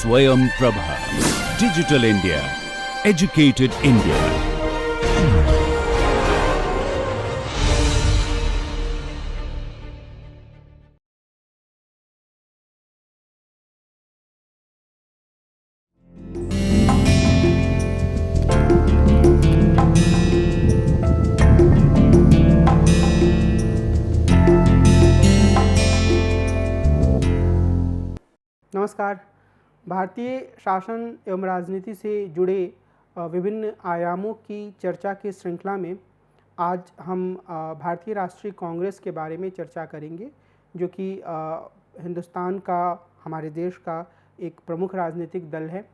Swayam Prabha. Digital India. Educated India. नमस्कार। भारतीय शासन एवं राजनीति से जुड़े विभिन्न आयामों की चर्चा की श्रृंखला में आज हम भारतीय राष्ट्रीय कांग्रेस के बारे में चर्चा करेंगे, जो कि हिंदुस्तान का, हमारे देश का एक प्रमुख राजनीतिक दल है।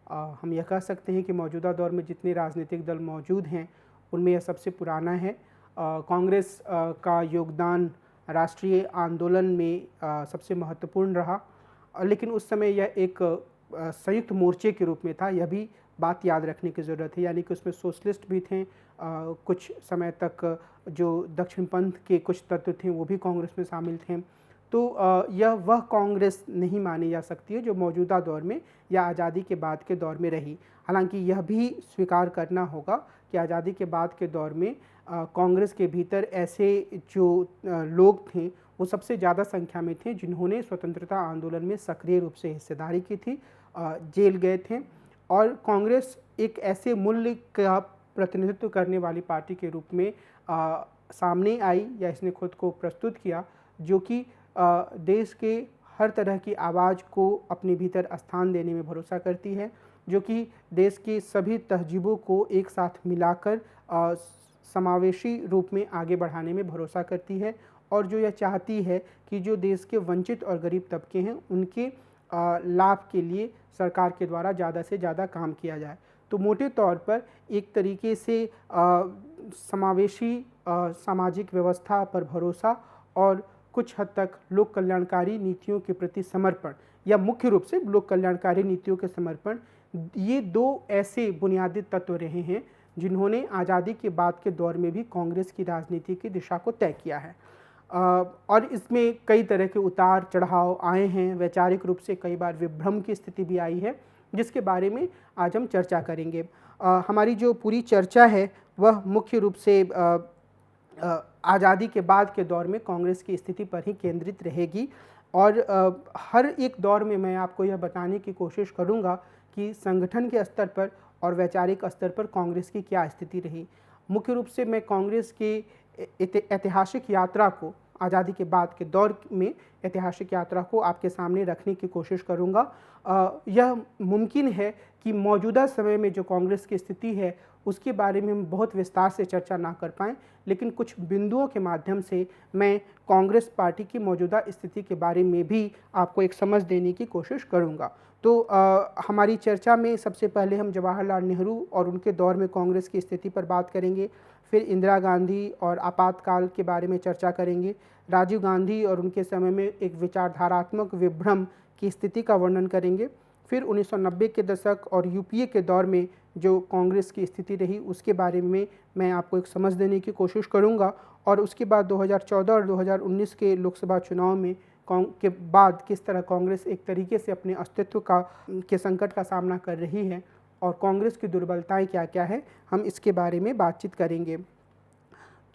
हम यह कह सकते हैं कि मौजूदा दौर में जितने राजनीतिक दल मौजूद हैं उनमें यह सबसे पुराना है। कांग्रेस का योगदान राष्ट्रीय आंदोलन में सबसे महत्वपूर्ण रहा, लेकिन उस समय यह एक संयुक्त मोर्चे के रूप में था। यह भी बात याद रखने की ज़रूरत है, यानी कि उसमें सोशलिस्ट भी थे, कुछ समय तक जो दक्षिण पंथ के कुछ तत्व थे वो भी कांग्रेस में शामिल थे। तो यह वह कांग्रेस नहीं मानी जा सकती है जो मौजूदा दौर में या आज़ादी के बाद के दौर में रही। हालांकि यह भी स्वीकार करना होगा कि आज़ादी के बाद के दौर में कांग्रेस के भीतर ऐसे जो लोग थे वो सबसे ज़्यादा संख्या में थे जिन्होंने स्वतंत्रता आंदोलन में सक्रिय रूप से हिस्सेदारी की थी, जेल गए थे। और कांग्रेस एक ऐसे मूल्य का प्रतिनिधित्व करने वाली पार्टी के रूप में सामने आई, या इसने खुद को प्रस्तुत किया, जो कि देश के हर तरह की आवाज़ को अपने भीतर स्थान देने में भरोसा करती है, जो कि देश के सभी तहजीबों को एक साथ मिलाकर समावेशी रूप में आगे बढ़ाने में भरोसा करती है, और जो यह चाहती है कि जो देश के वंचित और गरीब तबके हैं उनके लाभ के लिए सरकार के द्वारा ज़्यादा से ज़्यादा काम किया जाए। तो मोटे तौर पर एक तरीके से समावेशी सामाजिक व्यवस्था पर भरोसा और कुछ हद तक लोक कल्याणकारी नीतियों के प्रति समर्पण, या मुख्य रूप से लोक कल्याणकारी नीतियों के समर्पण, ये दो ऐसे बुनियादी तत्व रहे हैं जिन्होंने आज़ादी के बाद के दौर में भी कांग्रेस की राजनीति की दिशा को तय किया है। और इसमें कई तरह के उतार चढ़ाव आए हैं, वैचारिक रूप से कई बार विभ्रम की स्थिति भी आई है, जिसके बारे में आज हम चर्चा करेंगे। हमारी जो पूरी चर्चा है वह मुख्य रूप से आज़ादी के बाद के दौर में कांग्रेस की स्थिति पर ही केंद्रित रहेगी, और हर एक दौर में मैं आपको यह बताने की कोशिश करूंगा कि संगठन के स्तर पर और वैचारिक स्तर पर कांग्रेस की क्या स्थिति रही। मुख्य रूप से मैं कांग्रेस के ऐतिहासिक यात्रा को, आज़ादी के बाद के दौर में ऐतिहासिक यात्रा को आपके सामने रखने की कोशिश करूंगा। यह मुमकिन है कि मौजूदा समय में जो कांग्रेस की स्थिति है उसके बारे में हम बहुत विस्तार से चर्चा ना कर पाएँ, लेकिन कुछ बिंदुओं के माध्यम से मैं कांग्रेस पार्टी की मौजूदा स्थिति के बारे में भी आपको एक समझ देने की कोशिश करूंगा। तो हमारी चर्चा में सबसे पहले हम जवाहरलाल नेहरू और उनके दौर में कांग्रेस की स्थिति पर बात करेंगे, फिर इंदिरा गांधी और आपातकाल के बारे में चर्चा करेंगे, राजीव गांधी और उनके समय में एक विचारधारात्मक विभ्रम की स्थिति का वर्णन करेंगे, फिर 1990 के दशक और यूपीए के दौर में जो कांग्रेस की स्थिति रही उसके बारे में मैं आपको एक समझ देने की कोशिश करूंगा, और उसके बाद 2014 और 2019 के लोकसभा चुनाव में के बाद किस तरह कांग्रेस एक तरीके से अपने अस्तित्व के संकट का सामना कर रही है और कांग्रेस की दुर्बलताएं क्या क्या है, हम इसके बारे में बातचीत करेंगे।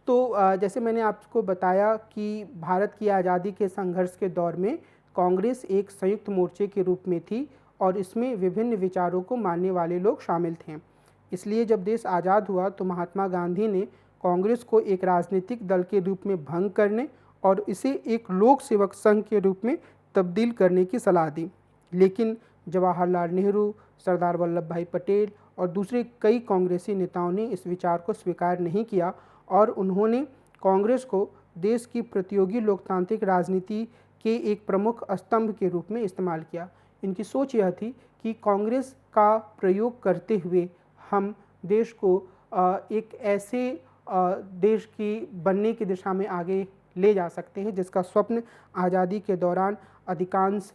तो जैसे मैंने आपको बताया कि भारत की आज़ादी के संघर्ष के दौर में कांग्रेस एक संयुक्त मोर्चे के रूप में थी, और इसमें विभिन्न विचारों को मानने वाले लोग शामिल थे। इसलिए जब देश आज़ाद हुआ तो महात्मा गांधी ने कांग्रेस को एक राजनीतिक दल के रूप में भंग करने और इसे एक लोक सेवक संघ के रूप में तब्दील करने की सलाह दी। लेकिन जवाहरलाल नेहरू, सरदार वल्लभ भाई पटेल और दूसरे कई कांग्रेसी नेताओं ने इस विचार को स्वीकार नहीं किया, और उन्होंने कांग्रेस को देश की प्रतियोगी लोकतांत्रिक राजनीति के एक प्रमुख स्तंभ के रूप में इस्तेमाल किया। इनकी सोच यह थी कि कांग्रेस का प्रयोग करते हुए हम देश को एक ऐसे देश की बनने की दिशा में आगे ले जा सकते हैं जिसका स्वप्न आज़ादी के दौरान अधिकांश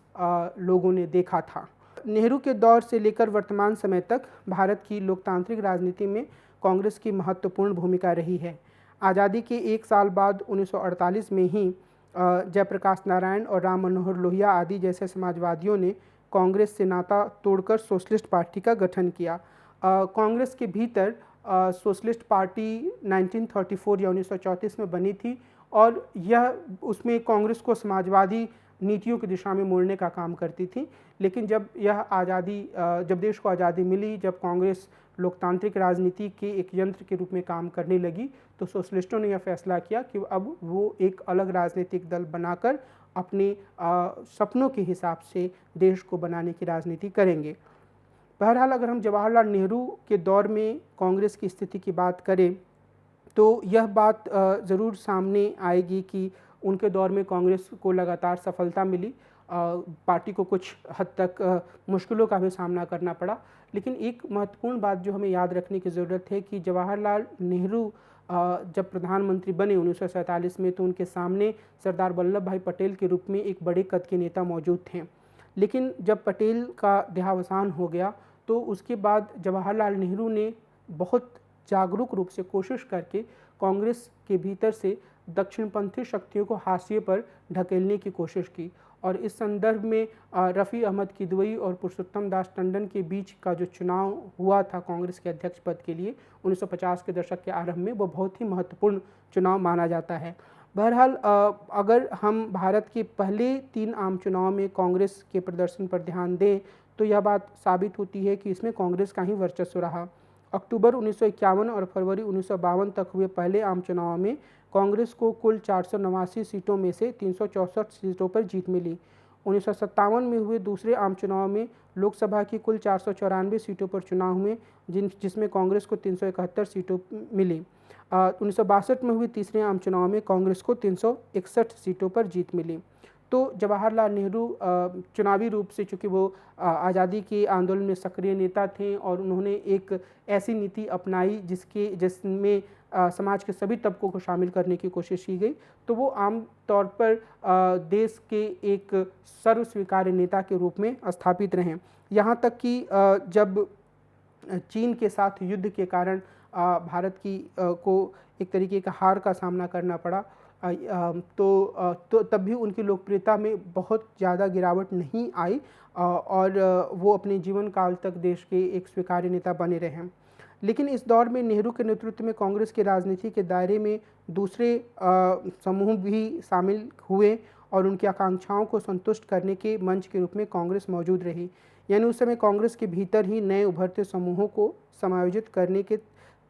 लोगों ने देखा था। नेहरू के दौर से लेकर वर्तमान समय तक भारत की लोकतांत्रिक राजनीति में कांग्रेस की महत्वपूर्ण भूमिका रही है। आज़ादी के एक साल बाद 1948 में ही जयप्रकाश नारायण और राम मनोहर लोहिया आदि जैसे समाजवादियों ने कांग्रेस से नाता तोड़कर सोशलिस्ट पार्टी का गठन किया। कांग्रेस के भीतर सोशलिस्ट पार्टी 1934 या 1934 में बनी थी और यह उसमें कांग्रेस को समाजवादी नीतियों की दिशा में मोड़ने का काम करती थी। लेकिन जब जब देश को आज़ादी मिली, जब कांग्रेस लोकतांत्रिक राजनीति के एक यंत्र के रूप में काम करने लगी, तो सोशलिस्टों ने यह फैसला किया कि अब वो एक अलग राजनीतिक दल बनाकर अपने सपनों के हिसाब से देश को बनाने की राजनीति करेंगे। बहरहाल अगर हम जवाहरलाल नेहरू के दौर में कांग्रेस की स्थिति की बात करें तो यह बात ज़रूर सामने आएगी कि उनके दौर में कांग्रेस को लगातार सफलता मिली। पार्टी को कुछ हद तक मुश्किलों का भी सामना करना पड़ा, लेकिन एक महत्वपूर्ण बात जो हमें याद रखने की ज़रूरत है कि जवाहरलाल नेहरू जब प्रधानमंत्री बने 1947 में, तो उनके सामने सरदार वल्लभ भाई पटेल के रूप में एक बड़े कद के नेता मौजूद थे। लेकिन जब पटेल का देहावसान हो गया तो उसके बाद जवाहरलाल नेहरू ने बहुत जागरूक रूप से कोशिश करके कांग्रेस के भीतर से दक्षिणपंथी शक्तियों को हाशिए पर ढकेलने की कोशिश की। और इस संदर्भ में रफ़ी अहमद किदवई और पुरुषोत्तम दास टंडन के बीच का जो चुनाव हुआ था कांग्रेस के अध्यक्ष पद के लिए 1950 के दशक के आरंभ में, वो बहुत ही महत्वपूर्ण चुनाव माना जाता है। बहरहाल अगर हम भारत के पहले 3 आम चुनाव में कांग्रेस के प्रदर्शन पर ध्यान दें तो यह बात साबित होती है कि इसमें कांग्रेस का ही वर्चस्व रहा। अक्टूबर 1951 और फरवरी 1952 तक हुए पहले आम चुनाव में कांग्रेस को कुल 489 सीटों में से 364 सीटों पर जीत मिली। 1957 में हुए दूसरे आम चुनाव में लोकसभा की कुल 494 सीटों पर चुनाव हुए, जिसमें कांग्रेस को 371 सीटों मिली। 1962 में हुए तीसरे आम चुनाव में कांग्रेस को 361 सीटों पर जीत मिली। तो जवाहरलाल नेहरू चुनावी रूप से, चूँकि वो आज़ादी के आंदोलन में सक्रिय नेता थे और उन्होंने एक ऐसी नीति अपनाई जिसमें समाज के सभी तबकों को शामिल करने की कोशिश की गई, तो वो आम तौर पर देश के एक सर्वस्वीकार्य नेता के रूप में स्थापित रहे। यहाँ तक कि जब चीन के साथ युद्ध के कारण भारत को एक तरीके का हार का सामना करना पड़ा, तो तब भी उनकी लोकप्रियता में बहुत ज़्यादा गिरावट नहीं आई और वो अपने जीवन काल तक देश के एक स्वीकार्य नेता बने रहे। लेकिन इस दौर में नेहरू के नेतृत्व में कांग्रेस की राजनीति के दायरे में दूसरे समूह भी शामिल हुए और उनकी आकांक्षाओं को संतुष्ट करने के मंच के रूप में कांग्रेस मौजूद रही। यानी उस समय कांग्रेस के भीतर ही नए उभरते समूहों को समायोजित करने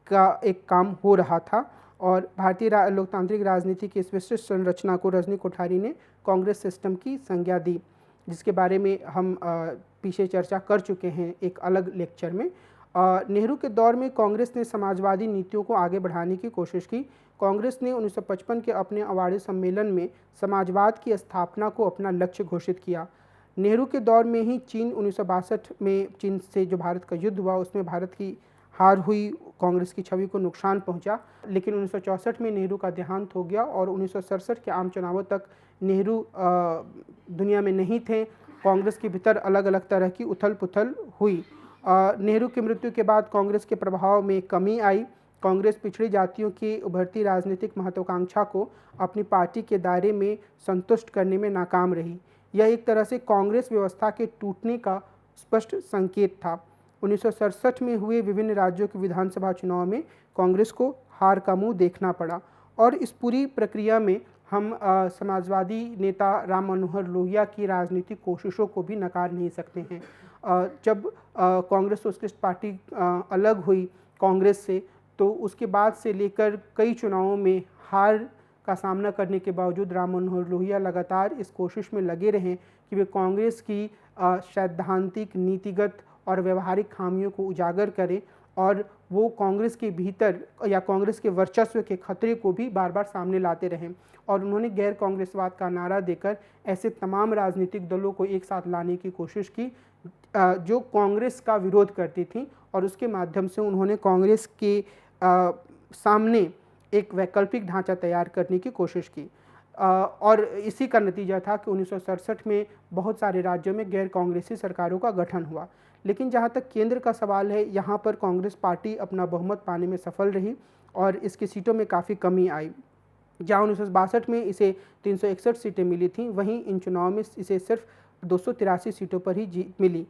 का एक काम हो रहा था और भारतीय लोकतांत्रिक राजनीति की इस विशिष्ट संरचना को रजनी कोठारी ने कांग्रेस सिस्टम की संज्ञा दी, जिसके बारे में हम पीछे चर्चा कर चुके हैं एक अलग लेक्चर में। नेहरू के दौर में कांग्रेस ने समाजवादी नीतियों को आगे बढ़ाने की कोशिश की। कांग्रेस ने 1955 के अपने अवार्डी सम्मेलन में समाजवाद की स्थापना को अपना लक्ष्य घोषित किया। नेहरू के दौर में ही चीन 1962 में चीन से जो भारत का युद्ध हुआ उसमें भारत की हार हुई, कांग्रेस की छवि को नुकसान पहुंचा। लेकिन 1964 में नेहरू का देहांत हो गया और 1967 के आम चुनावों तक नेहरू दुनिया में नहीं थे। कांग्रेस के भीतर अलग अलग तरह की उथल पुथल हुई। नेहरू की मृत्यु के बाद कांग्रेस के प्रभाव में कमी आई। कांग्रेस पिछड़ी जातियों की उभरती राजनीतिक महत्वाकांक्षा को अपनी पार्टी के दायरे में संतुष्ट करने में नाकाम रही। यह एक तरह से कांग्रेस व्यवस्था के टूटने का स्पष्ट संकेत था। 1967 में हुए विभिन्न राज्यों के विधानसभा चुनाव में कांग्रेस को हार का मुंह देखना पड़ा और इस पूरी प्रक्रिया में हम समाजवादी नेता राम मनोहर लोहिया की राजनीतिक कोशिशों को भी नकार नहीं सकते हैं। जब कांग्रेस सोशलिस्ट पार्टी अलग हुई कांग्रेस से, तो उसके बाद से लेकर कई चुनावों में हार का सामना करने के बावजूद राम मनोहर लोहिया लगातार इस कोशिश में लगे रहे कि वे कांग्रेस की सैद्धांतिक, नीतिगत और व्यवहारिक खामियों को उजागर करें और वो कांग्रेस के भीतर या कांग्रेस के वर्चस्व के खतरे को भी बार बार सामने लाते रहें। और उन्होंने गैर कांग्रेसवाद का नारा देकर ऐसे तमाम राजनीतिक दलों को एक साथ लाने की कोशिश की जो कांग्रेस का विरोध करती थी और उसके माध्यम से उन्होंने कांग्रेस के सामने एक वैकल्पिक ढांचा तैयार करने की कोशिश की। और इसी का नतीजा था कि 1967 में बहुत सारे राज्यों में गैर कांग्रेसी सरकारों का गठन हुआ। लेकिन जहाँ तक केंद्र का सवाल है, यहाँ पर कांग्रेस पार्टी अपना बहुमत पाने में सफल रही और इसकी सीटों में काफ़ी कमी आई। जहाँ 1962 में इसे 361 सीटें मिली थीं, वहीं इन चुनाव में इसे सिर्फ 283 सीटों पर ही जीत मिली।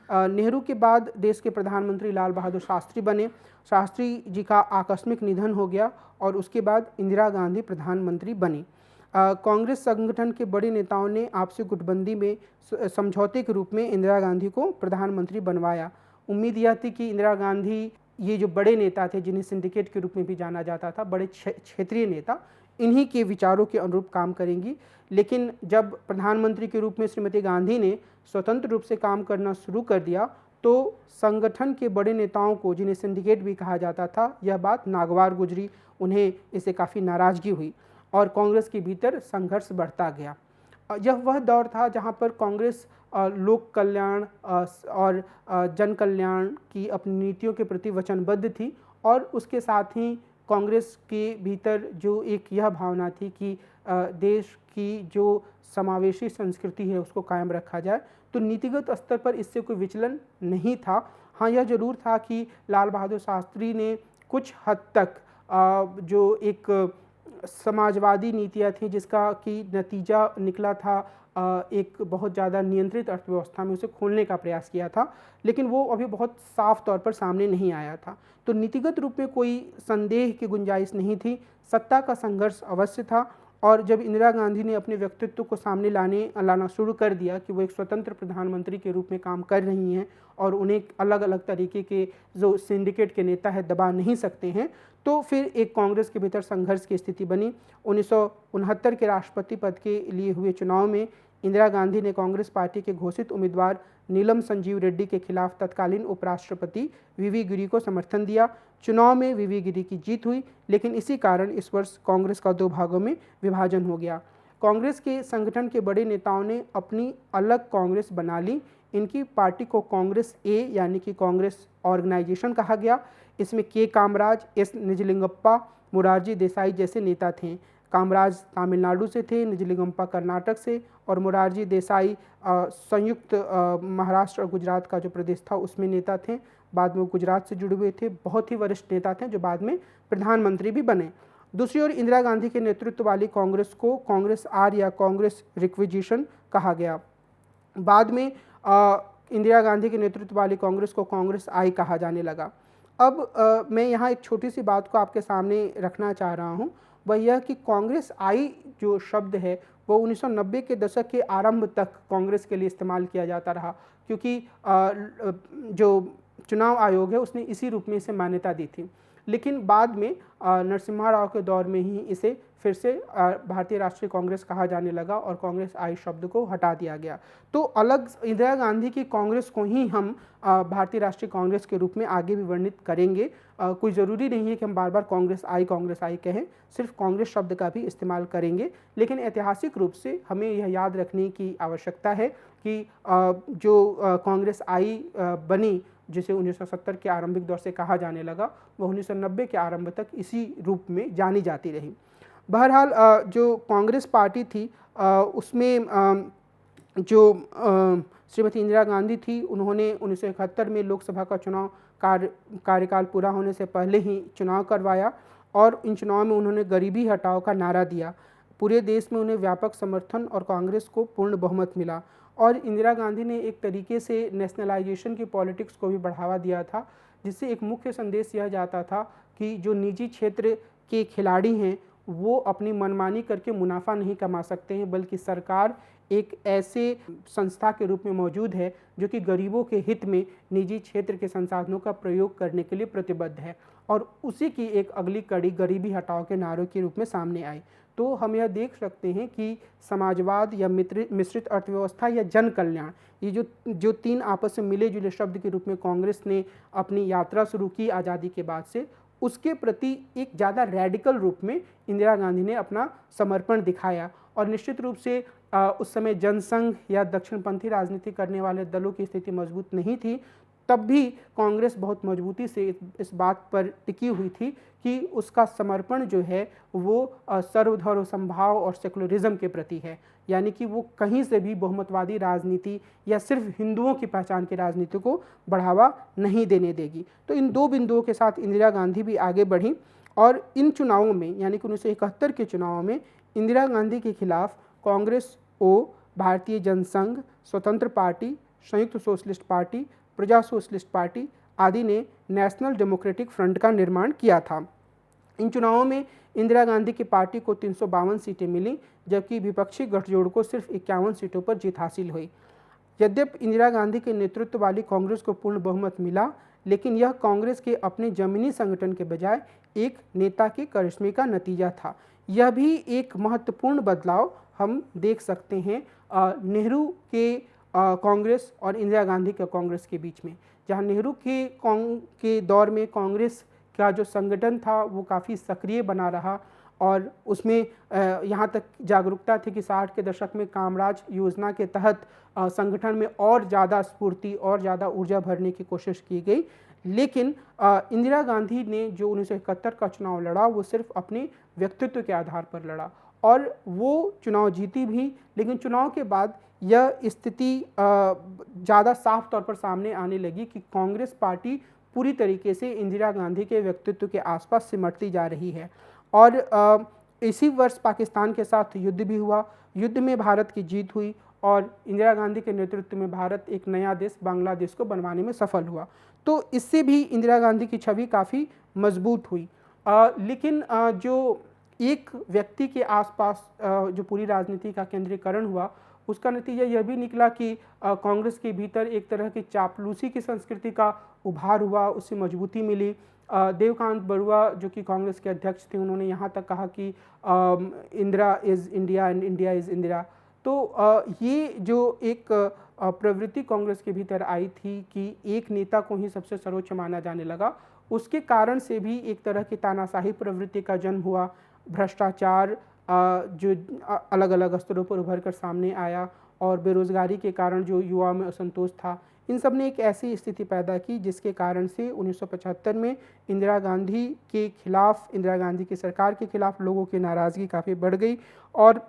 नेहरू के बाद देश के प्रधानमंत्री लाल बहादुर शास्त्री बने। शास्त्री जी का आकस्मिक निधन हो गया और उसके बाद इंदिरा गांधी प्रधानमंत्री बनी। कांग्रेस संगठन के बड़े नेताओं ने आपसी गुटबंदी में समझौते के रूप में इंदिरा गांधी को प्रधानमंत्री बनवाया। उम्मीद यह थी कि इंदिरा गांधी, ये जो बड़े नेता थे जिन्हें सिंडिकेट के रूप में भी जाना जाता था, बड़े क्षेत्रीय नेता, इन्हीं के विचारों के अनुरूप काम करेंगी। लेकिन जब प्रधानमंत्री के रूप में श्रीमती गांधी ने स्वतंत्र रूप से काम करना शुरू कर दिया तो संगठन के बड़े नेताओं को, जिन्हें सिंडिकेट भी कहा जाता था, यह बात नागवार गुजरी। उन्हें इससे काफ़ी नाराज़गी हुई और कांग्रेस के भीतर संघर्ष बढ़ता गया। यह वह दौर था जहां पर कांग्रेस लोक कल्याण और जन कल्याण की अपनी नीतियों के प्रति वचनबद्ध थी और उसके साथ ही कांग्रेस के भीतर जो एक यह भावना थी कि देश की जो समावेशी संस्कृति है उसको कायम रखा जाए। तो नीतिगत स्तर पर इससे कोई विचलन नहीं था। हाँ, यह जरूर था कि लाल बहादुर शास्त्री ने कुछ हद तक जो एक समाजवादी नीतियाँ थी जिसका कि नतीजा निकला था एक बहुत ज़्यादा नियंत्रित अर्थव्यवस्था में, उसे खोलने का प्रयास किया था, लेकिन वो अभी बहुत साफ तौर पर सामने नहीं आया था। तो नीतिगत रूप में कोई संदेह की गुंजाइश नहीं थी। सत्ता का संघर्ष अवश्य था और जब इंदिरा गांधी ने अपने व्यक्तित्व को सामने लाना शुरू कर दिया कि वो एक स्वतंत्र प्रधानमंत्री के रूप में काम कर रही हैं और उन्हें अलग अलग तरीके के जो सिंडिकेट के नेता है दबा नहीं सकते हैं, तो फिर एक कांग्रेस के भीतर संघर्ष की स्थिति बनी। 1969 के राष्ट्रपति पद के लिए हुए चुनाव में इंदिरा गांधी ने कांग्रेस पार्टी के घोषित उम्मीदवार नीलम संजीव रेड्डी के खिलाफ तत्कालीन उपराष्ट्रपति वीवी गिरी को समर्थन दिया। चुनाव में वीवी गिरी की जीत हुई, लेकिन इसी कारण इस वर्ष कांग्रेस का 2 भागों में विभाजन हो गया। कांग्रेस के संगठन के बड़े नेताओं ने अपनी अलग कांग्रेस बना ली। इनकी पार्टी को कांग्रेस ए यानी कि कांग्रेस ऑर्गेनाइजेशन कहा गया। इसमें के कामराज, एस निजलिंगप्पा, मोरारजी देसाई जैसे नेता थे। कामराज तमिलनाडु से थे, निजलिंगप्पा कर्नाटक से और मोरारजी देसाई संयुक्त महाराष्ट्र और गुजरात का जो प्रदेश था उसमें नेता थे। बाद में गुजरात से जुड़े हुए थे। बहुत ही वरिष्ठ नेता थे जो बाद में प्रधानमंत्री भी बने। दूसरी ओर इंदिरा गांधी के नेतृत्व वाली कांग्रेस को कांग्रेस आर या कांग्रेस रिक्विजिशन कहा गया। बाद में इंदिरा गांधी के नेतृत्व वाली कांग्रेस को कांग्रेस आई कहा जाने लगा। अब मैं यहाँ एक छोटी सी बात को आपके सामने रखना चाह रहा हूँ, वह यह कि कांग्रेस आई जो शब्द है वो 1990 के दशक के आरंभ तक कांग्रेस के लिए इस्तेमाल किया जाता रहा, क्योंकि जो चुनाव आयोग है उसने इसी रूप में इसे मान्यता दी थी। लेकिन बाद में नरसिम्हा राव के दौर में ही इसे फिर से भारतीय राष्ट्रीय कांग्रेस कहा जाने लगा और कांग्रेस आई शब्द को हटा दिया गया। तो अलग इंदिरा गांधी की कांग्रेस को ही हम भारतीय राष्ट्रीय कांग्रेस के रूप में आगे भी वर्णित करेंगे। कोई ज़रूरी नहीं है कि हम बार बार कांग्रेस आई कहें, सिर्फ कांग्रेस शब्द का भी इस्तेमाल करेंगे। लेकिन ऐतिहासिक रूप से हमें यह याद रखने की आवश्यकता है कि जो कांग्रेस आई बनी, जिसे 1970 के आरंभिक दौर से कहा जाने लगा, वह 1990 के आरंभ तक इसी रूप में जानी जाती रही। बहरहाल जो कांग्रेस पार्टी थी उसमें जो श्रीमती इंदिरा गांधी थी, उन्होंने 1971 में लोकसभा का चुनाव कार्यकाल पूरा होने से पहले ही चुनाव करवाया और इन चुनाव में उन्होंने गरीबी हटाओ का नारा दिया। पूरे देश में उन्हें व्यापक समर्थन और कांग्रेस को पूर्ण बहुमत मिला और इंदिरा गांधी ने एक तरीके से नेशनलाइजेशन की पॉलिटिक्स को भी बढ़ावा दिया था, जिससे एक मुख्य संदेश यह जाता था कि जो निजी क्षेत्र के खिलाड़ी हैं वो अपनी मनमानी करके मुनाफा नहीं कमा सकते हैं, बल्कि सरकार एक ऐसे संस्था के रूप में मौजूद है जो कि गरीबों के हित में निजी क्षेत्र के संसाधनों का प्रयोग करने के लिए प्रतिबद्ध है। और उसी की एक अगली कड़ी गरीबी हटाओ के नारों के रूप में सामने आई। तो हम यह देख सकते हैं कि समाजवाद या मिश्रित अर्थव्यवस्था या जन कल्याण, ये जो 3 आपस में मिले जुले शब्द के रूप में कांग्रेस ने अपनी यात्रा शुरू की आज़ादी के बाद से, उसके प्रति एक ज़्यादा रैडिकल रूप में इंदिरा गांधी ने अपना समर्पण दिखाया। और निश्चित रूप से उस समय जनसंघ या दक्षिणपंथी राजनीति करने वाले दलों की स्थिति मजबूत नहीं थी, तब भी कांग्रेस बहुत मजबूती से इस बात पर टिकी हुई थी कि उसका समर्पण जो है वो सर्वधर्म समभाव और सेकुलरिज्म के प्रति है, यानी कि वो कहीं से भी बहुमतवादी राजनीति या सिर्फ हिंदुओं की पहचान की राजनीति को बढ़ावा नहीं देने देगी। तो इन 2 बिंदुओं के साथ इंदिरा गांधी भी आगे बढ़ी और इन चुनावों में, यानी कि 1971 के चुनावों में इंदिरा गांधी के खिलाफ कांग्रेस ओ भारतीय जनसंघ, स्वतंत्र पार्टी, संयुक्त सोशलिस्ट पार्टी, प्रजा सोशलिस्ट पार्टी आदि ने नेशनल डेमोक्रेटिक फ्रंट का निर्माण किया था। इन चुनावों में इंदिरा गांधी की पार्टी को 352 सीटें मिलीं, जबकि विपक्षी गठजोड़ को सिर्फ 51 सीटों पर जीत हासिल हुई। यद्यपि इंदिरा गांधी के नेतृत्व वाली कांग्रेस को पूर्ण बहुमत मिला, लेकिन यह कांग्रेस के अपने जमीनी संगठन के बजाय एक नेता के करिश्मे का नतीजा था। यह भी एक महत्वपूर्ण बदलाव हम देख सकते हैं नेहरू के कांग्रेस और इंदिरा गांधी के कांग्रेस के बीच में, जहां नेहरू के दौर में कांग्रेस का जो संगठन था वो काफ़ी सक्रिय बना रहा और उसमें यहाँ तक जागरूकता थी कि 60 के दशक में कामराज योजना के तहत संगठन में और ज़्यादा स्फूर्ति और ज़्यादा ऊर्जा भरने की कोशिश की गई। लेकिन इंदिरा गांधी ने जो 1971 का चुनाव लड़ा वो सिर्फ अपने व्यक्तित्व के आधार पर लड़ा और वो चुनाव जीती भी, लेकिन चुनाव के बाद यह स्थिति ज़्यादा साफ तौर पर सामने आने लगी कि कांग्रेस पार्टी पूरी तरीके से इंदिरा गांधी के व्यक्तित्व के आसपास सिमटती जा रही है। और इसी वर्ष पाकिस्तान के साथ युद्ध भी हुआ। युद्ध में भारत की जीत हुई और इंदिरा गांधी के नेतृत्व में भारत एक नया देश बांग्लादेश को बनवाने में सफल हुआ। तो इससे भी इंदिरा गांधी की छवि काफ़ी मजबूत हुई। लेकिन जो एक व्यक्ति के आसपास जो पूरी राजनीति का केंद्रीकरण हुआ, उसका नतीजा यह भी निकला कि कांग्रेस के भीतर एक तरह की चापलूसी की संस्कृति का उभार हुआ, उससे मजबूती मिली। देवकांत बरुआ जो कि कांग्रेस के अध्यक्ष थे, उन्होंने यहाँ तक कहा कि Indira is India and India is Indira. तो ये जो एक प्रवृत्ति कांग्रेस के भीतर आई थी कि एक नेता को ही सबसे सर्वोच्च माना जाने लगा, उसके कारण से भी एक तरह की तानाशाही प्रवृत्ति का जन्म हुआ। भ्रष्टाचार जो अलग अलग स्तरों पर उभर कर सामने आया और बेरोजगारी के कारण जो युवा में असंतोष था, इन सब ने एक ऐसी स्थिति पैदा की जिसके कारण से 1975 में इंदिरा गांधी के खिलाफ, इंदिरा गांधी की सरकार के खिलाफ लोगों की नाराज़गी काफ़ी बढ़ गई। और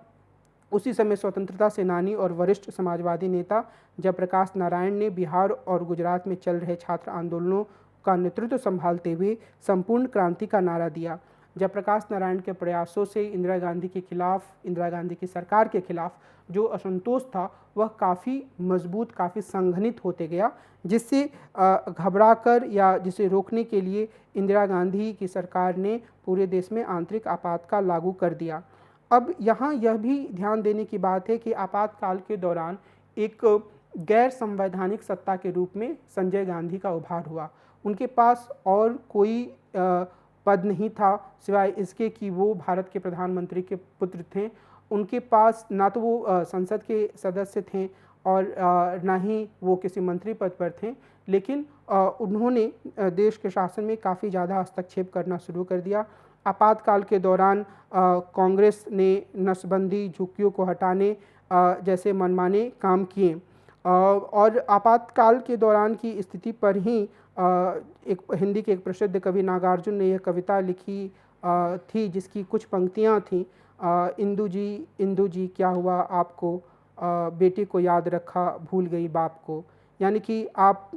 उसी समय स्वतंत्रता सेनानी और वरिष्ठ समाजवादी नेता जयप्रकाश नारायण ने बिहार और गुजरात में चल रहे छात्र आंदोलनों का नेतृत्व संभालते हुए संपूर्ण क्रांति का नारा दिया। जयप्रकाश नारायण के प्रयासों से इंदिरा गांधी के खिलाफ, इंदिरा गांधी की सरकार के खिलाफ जो असंतोष था वह काफ़ी मजबूत, काफ़ी संघनित होते गया, जिससे घबराकर या जिसे रोकने के लिए इंदिरा गांधी की सरकार ने पूरे देश में आंतरिक आपातकाल लागू कर दिया। अब यहाँ यह भी ध्यान देने की बात है कि आपातकाल के दौरान एक गैर संवैधानिक सत्ता के रूप में संजय गांधी का उभार हुआ। उनके पास और कोई पद नहीं था सिवाय इसके कि वो भारत के प्रधानमंत्री के पुत्र थे। उनके पास ना तो वो संसद के सदस्य थे और ना ही वो किसी मंत्री पद पर थे, लेकिन उन्होंने देश के शासन में काफ़ी ज़्यादा हस्तक्षेप करना शुरू कर दिया। आपातकाल के दौरान कांग्रेस ने नसबंदी, झुग्गियों को हटाने जैसे मनमाने काम किए। और आपातकाल के दौरान की स्थिति पर ही एक हिंदी के एक प्रसिद्ध कवि नागार्जुन ने यह कविता लिखी थी जिसकी कुछ पंक्तियाँ थीं। इंदू जी क्या हुआ आपको, बेटे को याद रखा भूल गई बाप को। यानी कि आप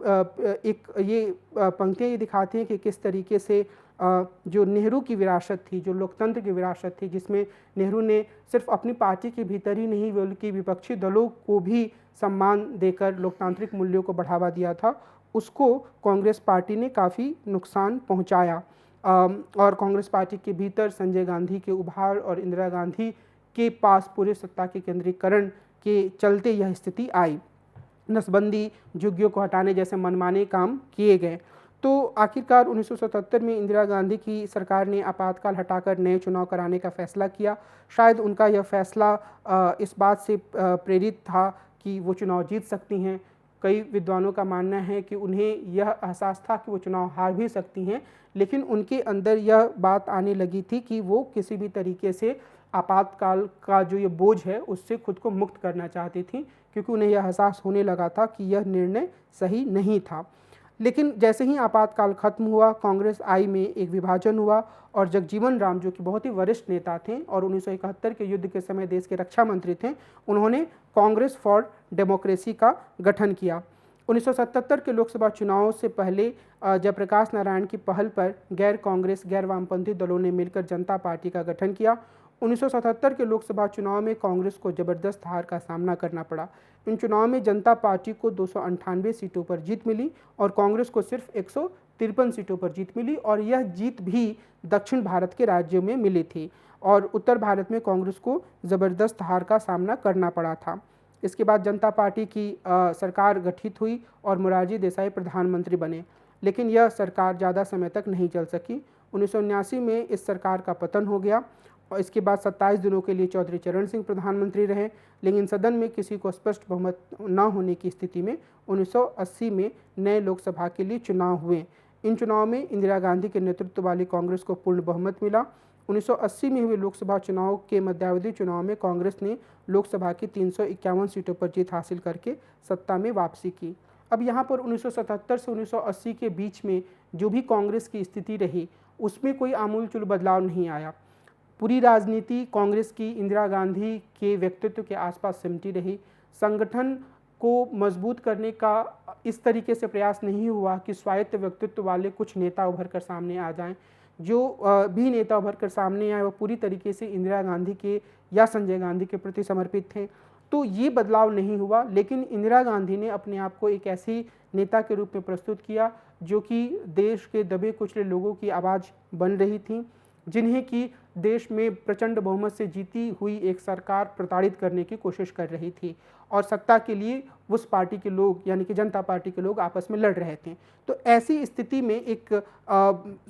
एक ये पंक्तियाँ ये दिखाती हैं कि किस तरीके से जो नेहरू की विरासत थी, जो लोकतंत्र की विरासत थी, जिसमें नेहरू ने सिर्फ अपनी पार्टी के भीतर ही नहीं बल्कि विपक्षी दलों को भी सम्मान देकर लोकतांत्रिक मूल्यों को बढ़ावा दिया था, उसको कांग्रेस पार्टी ने काफ़ी नुकसान पहुंचाया। और कांग्रेस पार्टी के भीतर संजय गांधी के उभार और इंदिरा गांधी के पास पूरे सत्ता के केंद्रीकरण के चलते यह स्थिति आई। नसबंदी, झुग्गियों को हटाने जैसे मनमाने काम किए गए। तो आखिरकार 1977 में इंदिरा गांधी की सरकार ने आपातकाल हटाकर नए चुनाव कराने का फैसला किया। शायद उनका यह फैसला इस बात से प्रेरित था कि वो चुनाव जीत सकती हैं। कई विद्वानों का मानना है कि उन्हें यह एहसास था कि वो चुनाव हार भी सकती हैं, लेकिन उनके अंदर यह बात आने लगी थी कि वो किसी भी तरीके से आपातकाल का जो ये बोझ है उससे खुद को मुक्त करना चाहती थी, क्योंकि उन्हें यह एहसास होने लगा था कि यह निर्णय सही नहीं था। लेकिन जैसे ही आपातकाल खत्म हुआ, कांग्रेस आई में एक विभाजन हुआ और जगजीवन राम जो कि बहुत ही वरिष्ठ नेता थे और 1971 के युद्ध के समय देश के रक्षा मंत्री थे, उन्होंने कांग्रेस फॉर डेमोक्रेसी का गठन किया। 1977 के लोकसभा चुनावों से पहले जयप्रकाश नारायण की पहल पर गैर कांग्रेस, गैर वामपंथी दलों ने मिलकर जनता पार्टी का गठन किया। 1977 के लोकसभा चुनाव में कांग्रेस को जबरदस्त हार का सामना करना पड़ा। इन चुनाव में जनता पार्टी को 298 सीटों पर जीत मिली और कांग्रेस को सिर्फ 153 सीटों पर जीत मिली और यह जीत भी दक्षिण भारत के राज्यों में मिली थी और उत्तर भारत में कांग्रेस को ज़बरदस्त हार का सामना करना पड़ा था। इसके बाद जनता पार्टी की सरकार गठित हुई और मोरारजी देसाई प्रधानमंत्री बने, लेकिन यह सरकार ज़्यादा समय तक नहीं चल सकी। 1979 में इस सरकार का पतन हो गया और इसके बाद 27 दिनों के लिए चौधरी चरण सिंह प्रधानमंत्री रहे, लेकिन सदन में किसी को स्पष्ट बहुमत न होने की स्थिति में 1980 में नए लोकसभा के लिए चुनाव हुए। इन चुनाव में इंदिरा गांधी के नेतृत्व वाली कांग्रेस को पूर्ण बहुमत मिला। 1980 में हुए लोकसभा चुनाव के मध्यावधि चुनाव में कांग्रेस ने लोकसभा की 351 सीटों पर जीत हासिल करके सत्ता में वापसी की। अब यहाँ पर 1977 से 1980 के बीच में जो भी कांग्रेस की स्थिति रही उसमें कोई आमूलचूल बदलाव नहीं आया। पूरी राजनीति कांग्रेस की इंदिरा गांधी के व्यक्तित्व के आसपास सिमटी रही। संगठन को मजबूत करने का इस तरीके से प्रयास नहीं हुआ कि स्वायत्त व्यक्तित्व वाले कुछ नेता उभर कर सामने आ जाएं। जो भी नेता उभर कर सामने आए वो पूरी तरीके से इंदिरा गांधी के या संजय गांधी के प्रति समर्पित थे, तो ये बदलाव नहीं हुआ। लेकिन इंदिरा गांधी ने अपने आप को एक ऐसी नेता के रूप में प्रस्तुत किया जो कि देश के दबे कुचले लोगों की आवाज़ बन रही थी, जिन्हें कि देश में प्रचंड बहुमत से जीती हुई एक सरकार प्रताड़ित करने की कोशिश कर रही थी और सत्ता के लिए उस पार्टी के लोग यानी कि जनता पार्टी के लोग आपस में लड़ रहे थे। तो ऐसी स्थिति में एक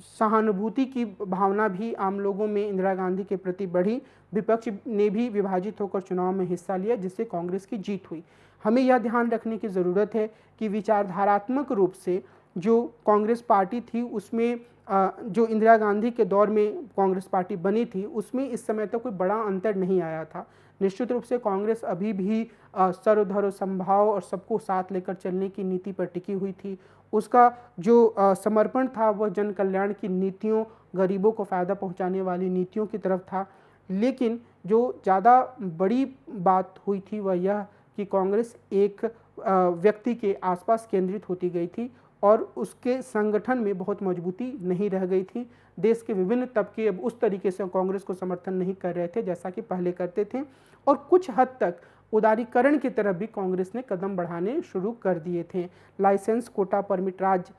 सहानुभूति की भावना भी आम लोगों में इंदिरा गांधी के प्रति बढ़ी। विपक्ष ने भी विभाजित होकर चुनाव में हिस्सा लिया, जिससे कांग्रेस की जीत हुई। हमें यह ध्यान रखने की ज़रूरत है कि विचारधारात्मक रूप से जो कांग्रेस पार्टी थी उसमें जो इंदिरा गांधी के दौर में कांग्रेस पार्टी बनी थी उसमें इस समय तक कोई बड़ा अंतर नहीं आया था। निश्चित रूप से कांग्रेस अभी भी सर्वधर्म समभाव और सबको साथ लेकर चलने की नीति पर टिकी हुई थी। उसका जो समर्पण था वह जन कल्याण की नीतियों, गरीबों को फ़ायदा पहुंचाने वाली नीतियों की तरफ था। लेकिन जो ज़्यादा बड़ी बात हुई थी वह यह कि कांग्रेस एक व्यक्ति के आसपास केंद्रित होती गई थी और उसके संगठन में बहुत मजबूती नहीं रह गई थी। देश के विभिन्न तबके अब उस तरीके से कांग्रेस को समर्थन नहीं कर रहे थे जैसा कि पहले करते थे और कुछ हद तक उदारीकरण की तरफ भी कांग्रेस ने कदम बढ़ाने शुरू कर दिए थे। लाइसेंस, कोटा, परमिट राज,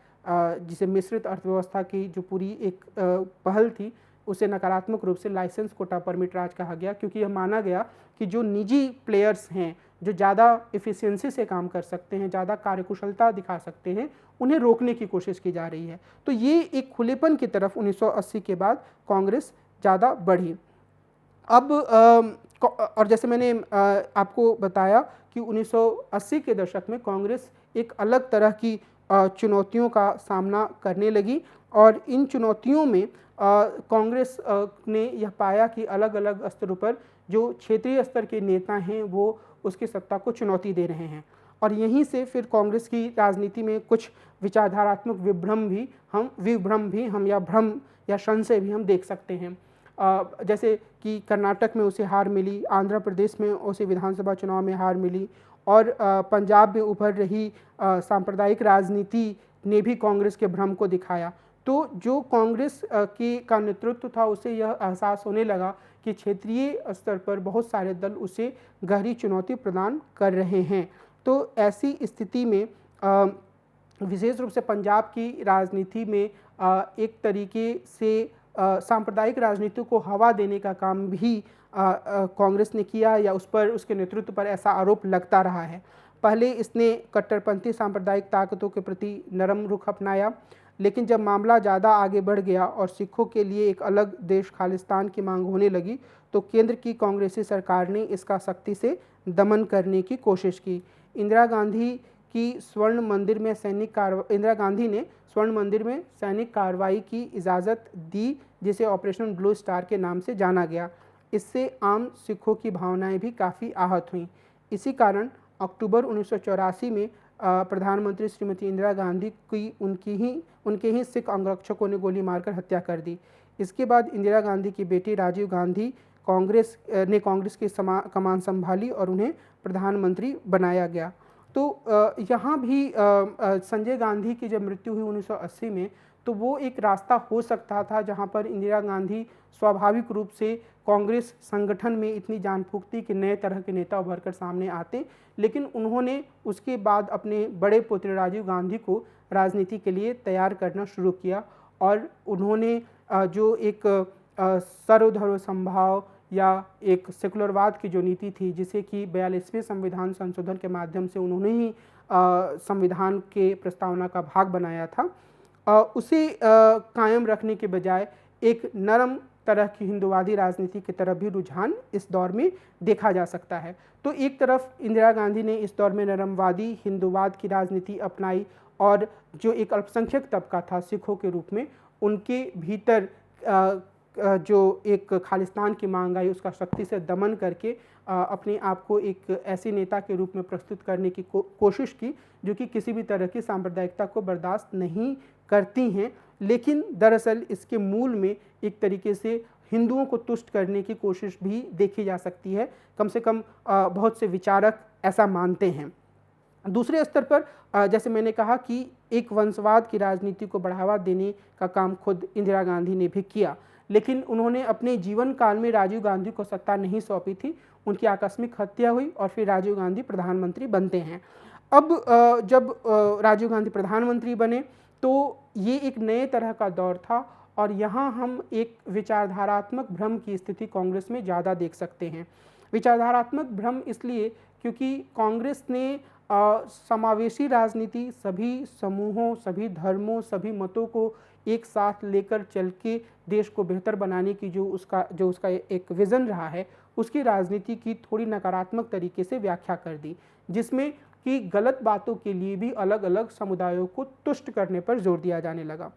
जिसे मिश्रित अर्थव्यवस्था की जो पूरी एक पहल थी उसे नकारात्मक रूप से लाइसेंस, कोटा, परमिट राज कहा गया, क्योंकि यह माना गया कि जो निजी प्लेयर्स हैं जो ज़्यादा एफिशिएंसी से काम कर सकते हैं, ज़्यादा कार्यकुशलता दिखा सकते हैं, उन्हें रोकने की कोशिश की जा रही है। तो ये एक खुलेपन की तरफ 1980 के बाद कांग्रेस ज़्यादा बढ़ी। अब और जैसे मैंने आपको बताया कि 1980 के दशक में कांग्रेस एक अलग तरह की चुनौतियों का सामना करने लगी और इन चुनौतियों में कांग्रेस ने यह पाया कि अलग अलग स्तरों पर जो क्षेत्रीय स्तर के नेता हैं वो उसकी सत्ता को चुनौती दे रहे हैं और यहीं से फिर कांग्रेस की राजनीति में कुछ विचारधारात्मक विभ्रम भी हम या भ्रम या संशय भी हम देख सकते हैं। जैसे कि कर्नाटक में उसे हार मिली, आंध्र प्रदेश में उसे विधानसभा चुनाव में हार मिली और पंजाब में उभर रही सांप्रदायिक राजनीति ने भी कांग्रेस के भ्रम को दिखाया। तो जो कांग्रेस का नेतृत्व था उसे यह एहसास होने लगा कि क्षेत्रीय स्तर पर बहुत सारे दल उसे गहरी चुनौती प्रदान कर रहे हैं। तो ऐसी स्थिति में विशेष रूप से पंजाब की राजनीति में एक तरीके से सांप्रदायिक राजनीति को हवा देने का काम भी कांग्रेस ने किया या उस पर उसके नेतृत्व पर ऐसा आरोप लगता रहा है। पहले इसने कट्टरपंथी सांप्रदायिक ताकतों के प्रति नरम रुख अपनाया, लेकिन जब मामला ज़्यादा आगे बढ़ गया और सिखों के लिए एक अलग देश खालिस्तान की मांग होने लगी तो केंद्र की कांग्रेसी सरकार ने इसका सख्ती से दमन करने की कोशिश की। इंदिरा गांधी ने स्वर्ण मंदिर में सैनिक कार्रवाई की इजाज़त दी, जिसे ऑपरेशन ब्लू स्टार के नाम से जाना गया। इससे आम सिखों की भावनाएं भी काफ़ी आहत हुईं। इसी कारण अक्टूबर 1984 में प्रधानमंत्री श्रीमती इंदिरा गांधी की उनके ही सिख अंगरक्षकों ने गोली मारकर हत्या कर दी। इसके बाद इंदिरा गांधी की बेटी राजीव गांधी कांग्रेस की कमान संभाली और उन्हें प्रधानमंत्री बनाया गया। तो यहाँ भी संजय गांधी की जब मृत्यु हुई 1980 में, तो वो एक रास्ता हो सकता था जहाँ पर इंदिरा गांधी स्वाभाविक रूप से कांग्रेस संगठन में इतनी जान फूंकती कि नए तरह के नेता उभर कर सामने आते, लेकिन उन्होंने उसके बाद अपने बड़े पुत्र राजीव गांधी को राजनीति के लिए तैयार करना शुरू किया और उन्होंने जो एक सर्वधर्म समभाव या एक सेकुलरवाद की जो नीति थी, जिसे कि 42वें संविधान संशोधन के माध्यम से उन्होंने ही संविधान के प्रस्तावना का भाग बनाया था, उसे कायम रखने के बजाय एक नरम तरह की हिंदूवादी राजनीति की तरफ भी रुझान इस दौर में देखा जा सकता है। तो एक तरफ इंदिरा गांधी ने इस दौर में नरमवादी हिंदूवाद की राजनीति अपनाई और जो एक अल्पसंख्यक तबका था सिखों के रूप में, उनके भीतर जो एक खालिस्तान की मांग आई उसका शक्ति से दमन करके अपने आप को एक ऐसे नेता के रूप में प्रस्तुत करने की कोशिश की जो कि किसी भी तरह की सांप्रदायिकता को बर्दाश्त नहीं करती हैं, लेकिन दरअसल इसके मूल में एक तरीके से हिंदुओं को तुष्ट करने की कोशिश भी देखी जा सकती है। कम से कम बहुत से विचारक ऐसा मानते हैं। दूसरे स्तर पर जैसे मैंने कहा कि एक वंशवाद की राजनीति को बढ़ावा देने का काम खुद इंदिरा गांधी ने भी किया, लेकिन उन्होंने अपने जीवन काल में राजीव गांधी को सत्ता नहीं सौंपी थी। उनकी आकस्मिक हत्या हुई और फिर राजीव गांधी प्रधानमंत्री बनते हैं। अब जब राजीव गांधी प्रधानमंत्री बने तो ये एक नए तरह का दौर था और यहाँ हम एक विचारधारात्मक भ्रम की स्थिति कांग्रेस में ज़्यादा देख सकते हैं। विचारधारात्मक भ्रम इसलिए क्योंकि कांग्रेस ने समावेशी राजनीति, सभी समूहों, सभी धर्मों, सभी मतों को एक साथ लेकर चल के देश को बेहतर बनाने की जो उसका एक विज़न रहा है, उसकी राजनीति की थोड़ी नकारात्मक तरीके से व्याख्या कर दी, जिसमें कि गलत बातों के लिए भी अलग अलग समुदायों को तुष्ट करने पर जोर दिया जाने लगा।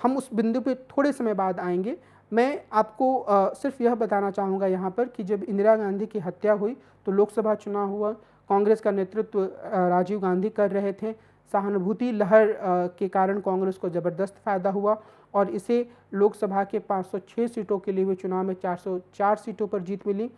हम उस बिंदु पे थोड़े समय बाद आएंगे। मैं आपको सिर्फ यह बताना चाहूँगा यहाँ पर कि जब इंदिरा गांधी की हत्या हुई तो लोकसभा चुनाव हुआ, कांग्रेस का नेतृत्व राजीव गांधी कर रहे थे। सहानुभूति लहर के कारण कांग्रेस को ज़बरदस्त फ़ायदा हुआ और इसे लोकसभा के 506 सीटों के लिए हुए चुनाव में 404 सीटों पर जीत मिली।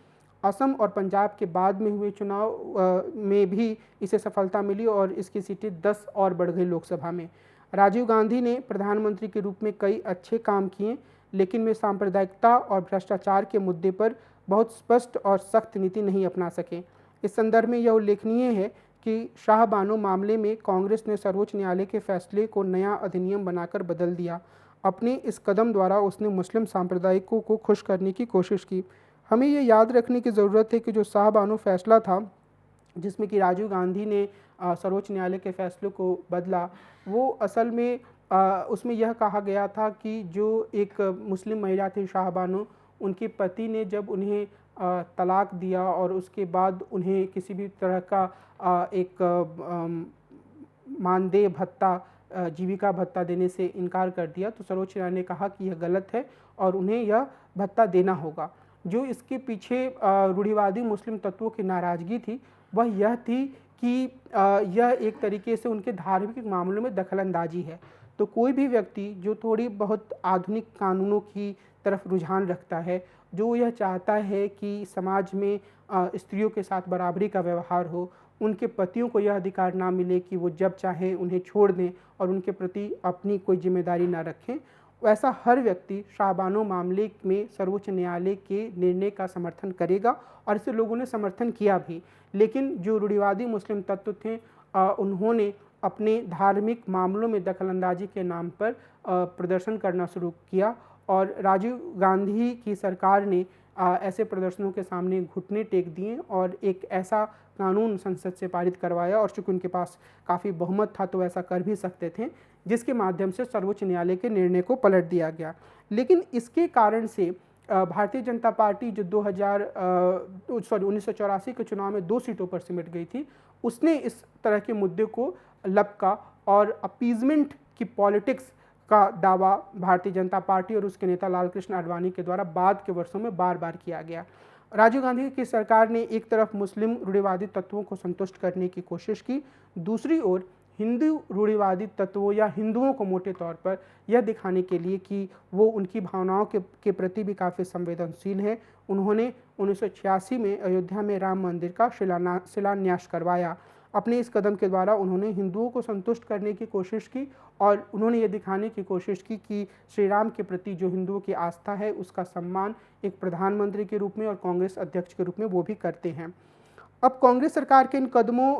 असम और पंजाब के बाद में हुए चुनाव में भी इसे सफलता मिली और इसकी सीटें 10 और बढ़ गई लोकसभा में। राजीव गांधी ने प्रधानमंत्री के रूप में कई अच्छे काम किए, लेकिन वे सांप्रदायिकता और भ्रष्टाचार के मुद्दे पर बहुत स्पष्ट और सख्त नीति नहीं अपना सके। इस संदर्भ में यह उल्लेखनीय है कि शाह बानो मामले में कांग्रेस ने सर्वोच्च न्यायालय के फैसले को नया अधिनियम बनाकर बदल दिया। अपने इस कदम द्वारा उसने मुस्लिम सांप्रदायिकों को खुश करने की कोशिश की। हमें ये याद रखने की ज़रूरत है कि जो शाह बानो फैसला था, जिसमें कि राजीव गांधी ने सर्वोच्च न्यायालय के फैसले को बदला, वो असल में उसमें यह कहा गया था कि जो एक मुस्लिम महिला थी शाह बानो, उनके पति ने जब उन्हें तलाक दिया और उसके बाद उन्हें किसी भी तरह का एक मानदेय भत्ता, जीविका भत्ता देने से इनकार कर दिया, तो सर्वोच्च न्यायालय ने कहा कि यह गलत है और उन्हें यह भत्ता देना होगा। जो इसके पीछे रूढ़िवादी मुस्लिम तत्वों की नाराज़गी थी वह यह थी कि यह एक तरीके से उनके धार्मिक मामलों में दखलंदाजी है। तो कोई भी व्यक्ति जो थोड़ी बहुत आधुनिक कानूनों की तरफ रुझान रखता है, जो यह चाहता है कि समाज में स्त्रियों के साथ बराबरी का व्यवहार हो, उनके पतियों को यह अधिकार ना मिले कि वो जब चाहे उन्हें छोड़ दें और उनके प्रति अपनी कोई जिम्मेदारी ना रखें, वैसा हर व्यक्ति शाह बानो मामले में सर्वोच्च न्यायालय के निर्णय का समर्थन करेगा और इसे लोगों ने समर्थन किया भी। लेकिन जो रूढ़िवादी मुस्लिम तत्व थे उन्होंने अपने धार्मिक मामलों में दखलंदाजी के नाम पर प्रदर्शन करना शुरू किया और राजीव गांधी की सरकार ने ऐसे प्रदर्शनों के सामने घुटने टेक दिए और एक ऐसा कानून संसद से पारित करवाया, और चूंकि उनके पास काफ़ी बहुमत था तो ऐसा कर भी सकते थे, जिसके माध्यम से सर्वोच्च न्यायालय के निर्णय को पलट दिया गया। लेकिन इसके कारण से भारतीय जनता पार्टी जो 1984 के चुनाव में 2 सीटों पर सिमट गई थी, उसने इस तरह के मुद्दे को लपका और अपीजमेंट की पॉलिटिक्स का दावा भारतीय जनता पार्टी और उसके नेता लाल कृष्ण आडवाणी के द्वारा बाद के वर्षों में बार बार किया गया। राजीव गांधी की सरकार ने एक तरफ मुस्लिम रूढ़िवादी तत्वों को संतुष्ट करने की कोशिश की, दूसरी ओर हिंदू रूढ़िवादी तत्वों या हिंदुओं को मोटे तौर पर यह दिखाने के लिए कि वो उनकी भावनाओं के प्रति भी काफ़ी संवेदनशील है, उन्होंने 1986 में अयोध्या में राम मंदिर का शिलान्यास करवाया। अपने इस कदम के द्वारा उन्होंने हिंदुओं को संतुष्ट करने की कोशिश की और उन्होंने ये दिखाने की कोशिश की कि श्री राम के प्रति जो हिंदुओं की आस्था है उसका सम्मान एक प्रधानमंत्री के रूप में और कांग्रेस अध्यक्ष के रूप में वो भी करते हैं। अब कांग्रेस सरकार के इन कदमों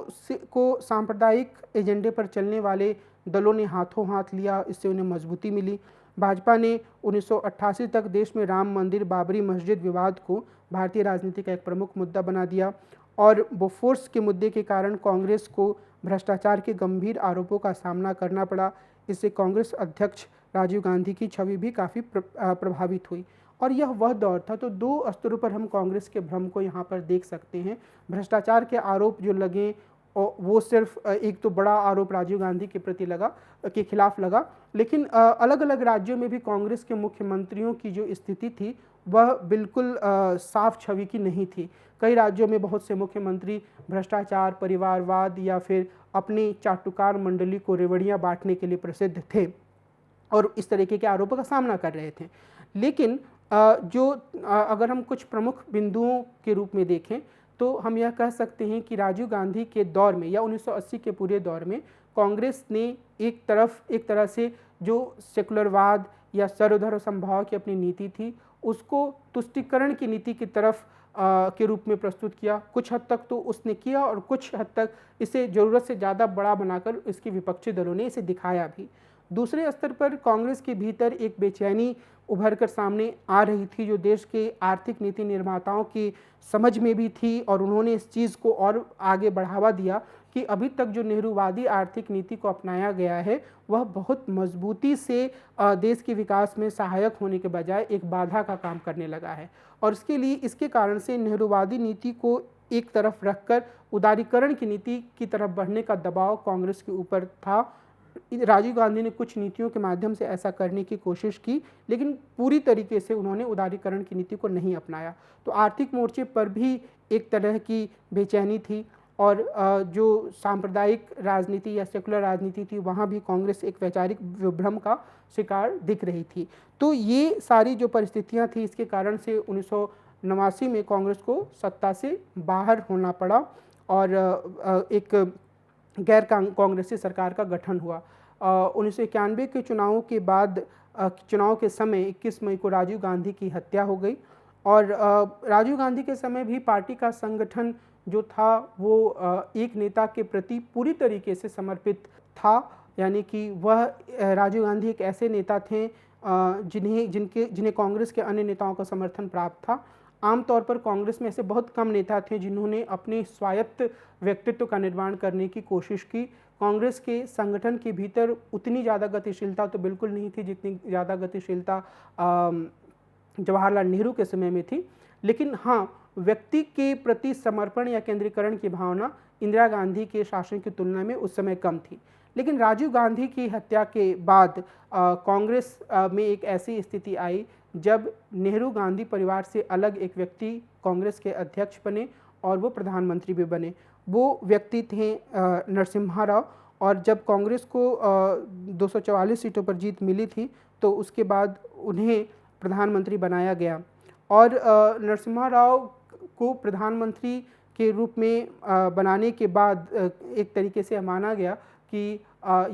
को सांप्रदायिक एजेंडे पर चलने वाले दलों ने हाथों हाथ लिया, इससे उन्हें मजबूती मिली। भाजपा ने 1988 तक देश में राम मंदिर बाबरी मस्जिद विवाद को भारतीय राजनीति का एक प्रमुख मुद्दा बना दिया और बोफोर्स के मुद्दे के कारण कांग्रेस को भ्रष्टाचार के गंभीर आरोपों का सामना करना पड़ा। इससे कांग्रेस अध्यक्ष राजीव गांधी की छवि भी काफ़ी प्रभावित हुई और यह वह दौर था। तो दो स्तरों पर हम कांग्रेस के भ्रम को यहाँ पर देख सकते हैं। भ्रष्टाचार के आरोप जो लगे और वो सिर्फ एक तो बड़ा आरोप राजीव गांधी के प्रति लगा, के खिलाफ लगा, लेकिन अलग अलग राज्यों में भी कांग्रेस के मुख्यमंत्रियों की जो स्थिति थी वह बिल्कुल साफ छवि की नहीं थी। कई राज्यों में बहुत से मुख्यमंत्री भ्रष्टाचार, परिवारवाद या फिर अपनी चाटुकार मंडली को रेवड़ियाँ बांटने के लिए प्रसिद्ध थे और इस तरीके के आरोपों का सामना कर रहे थे। लेकिन अगर हम कुछ प्रमुख बिंदुओं के रूप में देखें तो हम यह कह सकते हैं कि राजीव गांधी के दौर में या 1980 के पूरे दौर में कांग्रेस ने एक तरह से जो सेकुलरवाद या सर्वधर्म समभाव की अपनी नीति थी उसको तुष्टीकरण की नीति की तरफ के रूप में प्रस्तुत किया। कुछ हद तक तो उसने किया और कुछ हद तक इसे ज़रूरत से ज़्यादा बड़ा बनाकर इसके विपक्षी दलों ने इसे दिखाया भी। दूसरे स्तर पर कांग्रेस के भीतर एक बेचैनी उभर कर सामने आ रही थी जो देश के आर्थिक नीति निर्माताओं की समझ में भी थी और उन्होंने इस चीज़ को और आगे बढ़ावा दिया कि अभी तक जो नेहरूवादी आर्थिक नीति को अपनाया गया है वह बहुत मजबूती से देश के विकास में सहायक होने के बजाय एक बाधा का काम करने लगा है और इसके कारण से नेहरूवादी नीति को एक तरफ रखकर उदारीकरण की नीति की तरफ बढ़ने का दबाव कांग्रेस के ऊपर था। राजीव गांधी ने कुछ नीतियों के माध्यम से ऐसा करने की कोशिश की लेकिन पूरी तरीके से उन्होंने उदारीकरण की नीति को नहीं अपनाया। तो आर्थिक मोर्चे पर भी एक तरह की बेचैनी थी और जो सांप्रदायिक राजनीति या सेकुलर राजनीति थी वहाँ भी कांग्रेस एक वैचारिक विभ्रम का शिकार दिख रही थी। तो ये सारी जो परिस्थितियाँ थी इसके कारण से 1989 में कांग्रेस को सत्ता से बाहर होना पड़ा और एक गैर कांग्रेसी सरकार का गठन हुआ। 1991 के चुनावों के बाद चुनाव के समय 21 मई को राजीव गांधी की हत्या हो गई और राजीव गांधी के समय भी पार्टी का संगठन जो था वो एक नेता के प्रति पूरी तरीके से समर्पित था, यानी कि वह राजीव गांधी एक ऐसे नेता थे जिन्हें कांग्रेस के अन्य नेताओं का समर्थन प्राप्त था। आमतौर पर कांग्रेस में ऐसे बहुत कम नेता थे जिन्होंने अपने स्वायत्त व्यक्तित्व का निर्माण करने की कोशिश की। कांग्रेस के संगठन के भीतर उतनी ज़्यादा गतिशीलता तो बिल्कुल नहीं थी जितनी ज़्यादा गतिशीलता जवाहरलाल नेहरू के समय में थी, लेकिन हाँ, व्यक्ति के प्रति समर्पण या केंद्रीकरण की भावना इंदिरा गांधी के शासन की तुलना में उस समय कम थी। लेकिन राजीव गांधी की हत्या के बाद कांग्रेस में एक ऐसी स्थिति आई जब नेहरू गांधी परिवार से अलग एक व्यक्ति कांग्रेस के अध्यक्ष बने और वो प्रधानमंत्री भी बने। वो व्यक्ति थे नरसिम्हा राव और जब कांग्रेस को 244 सीटों पर जीत मिली थी तो उसके बाद उन्हें प्रधानमंत्री बनाया गया और नरसिम्हा राव को प्रधानमंत्री के रूप में बनाने के बाद एक तरीके से माना गया कि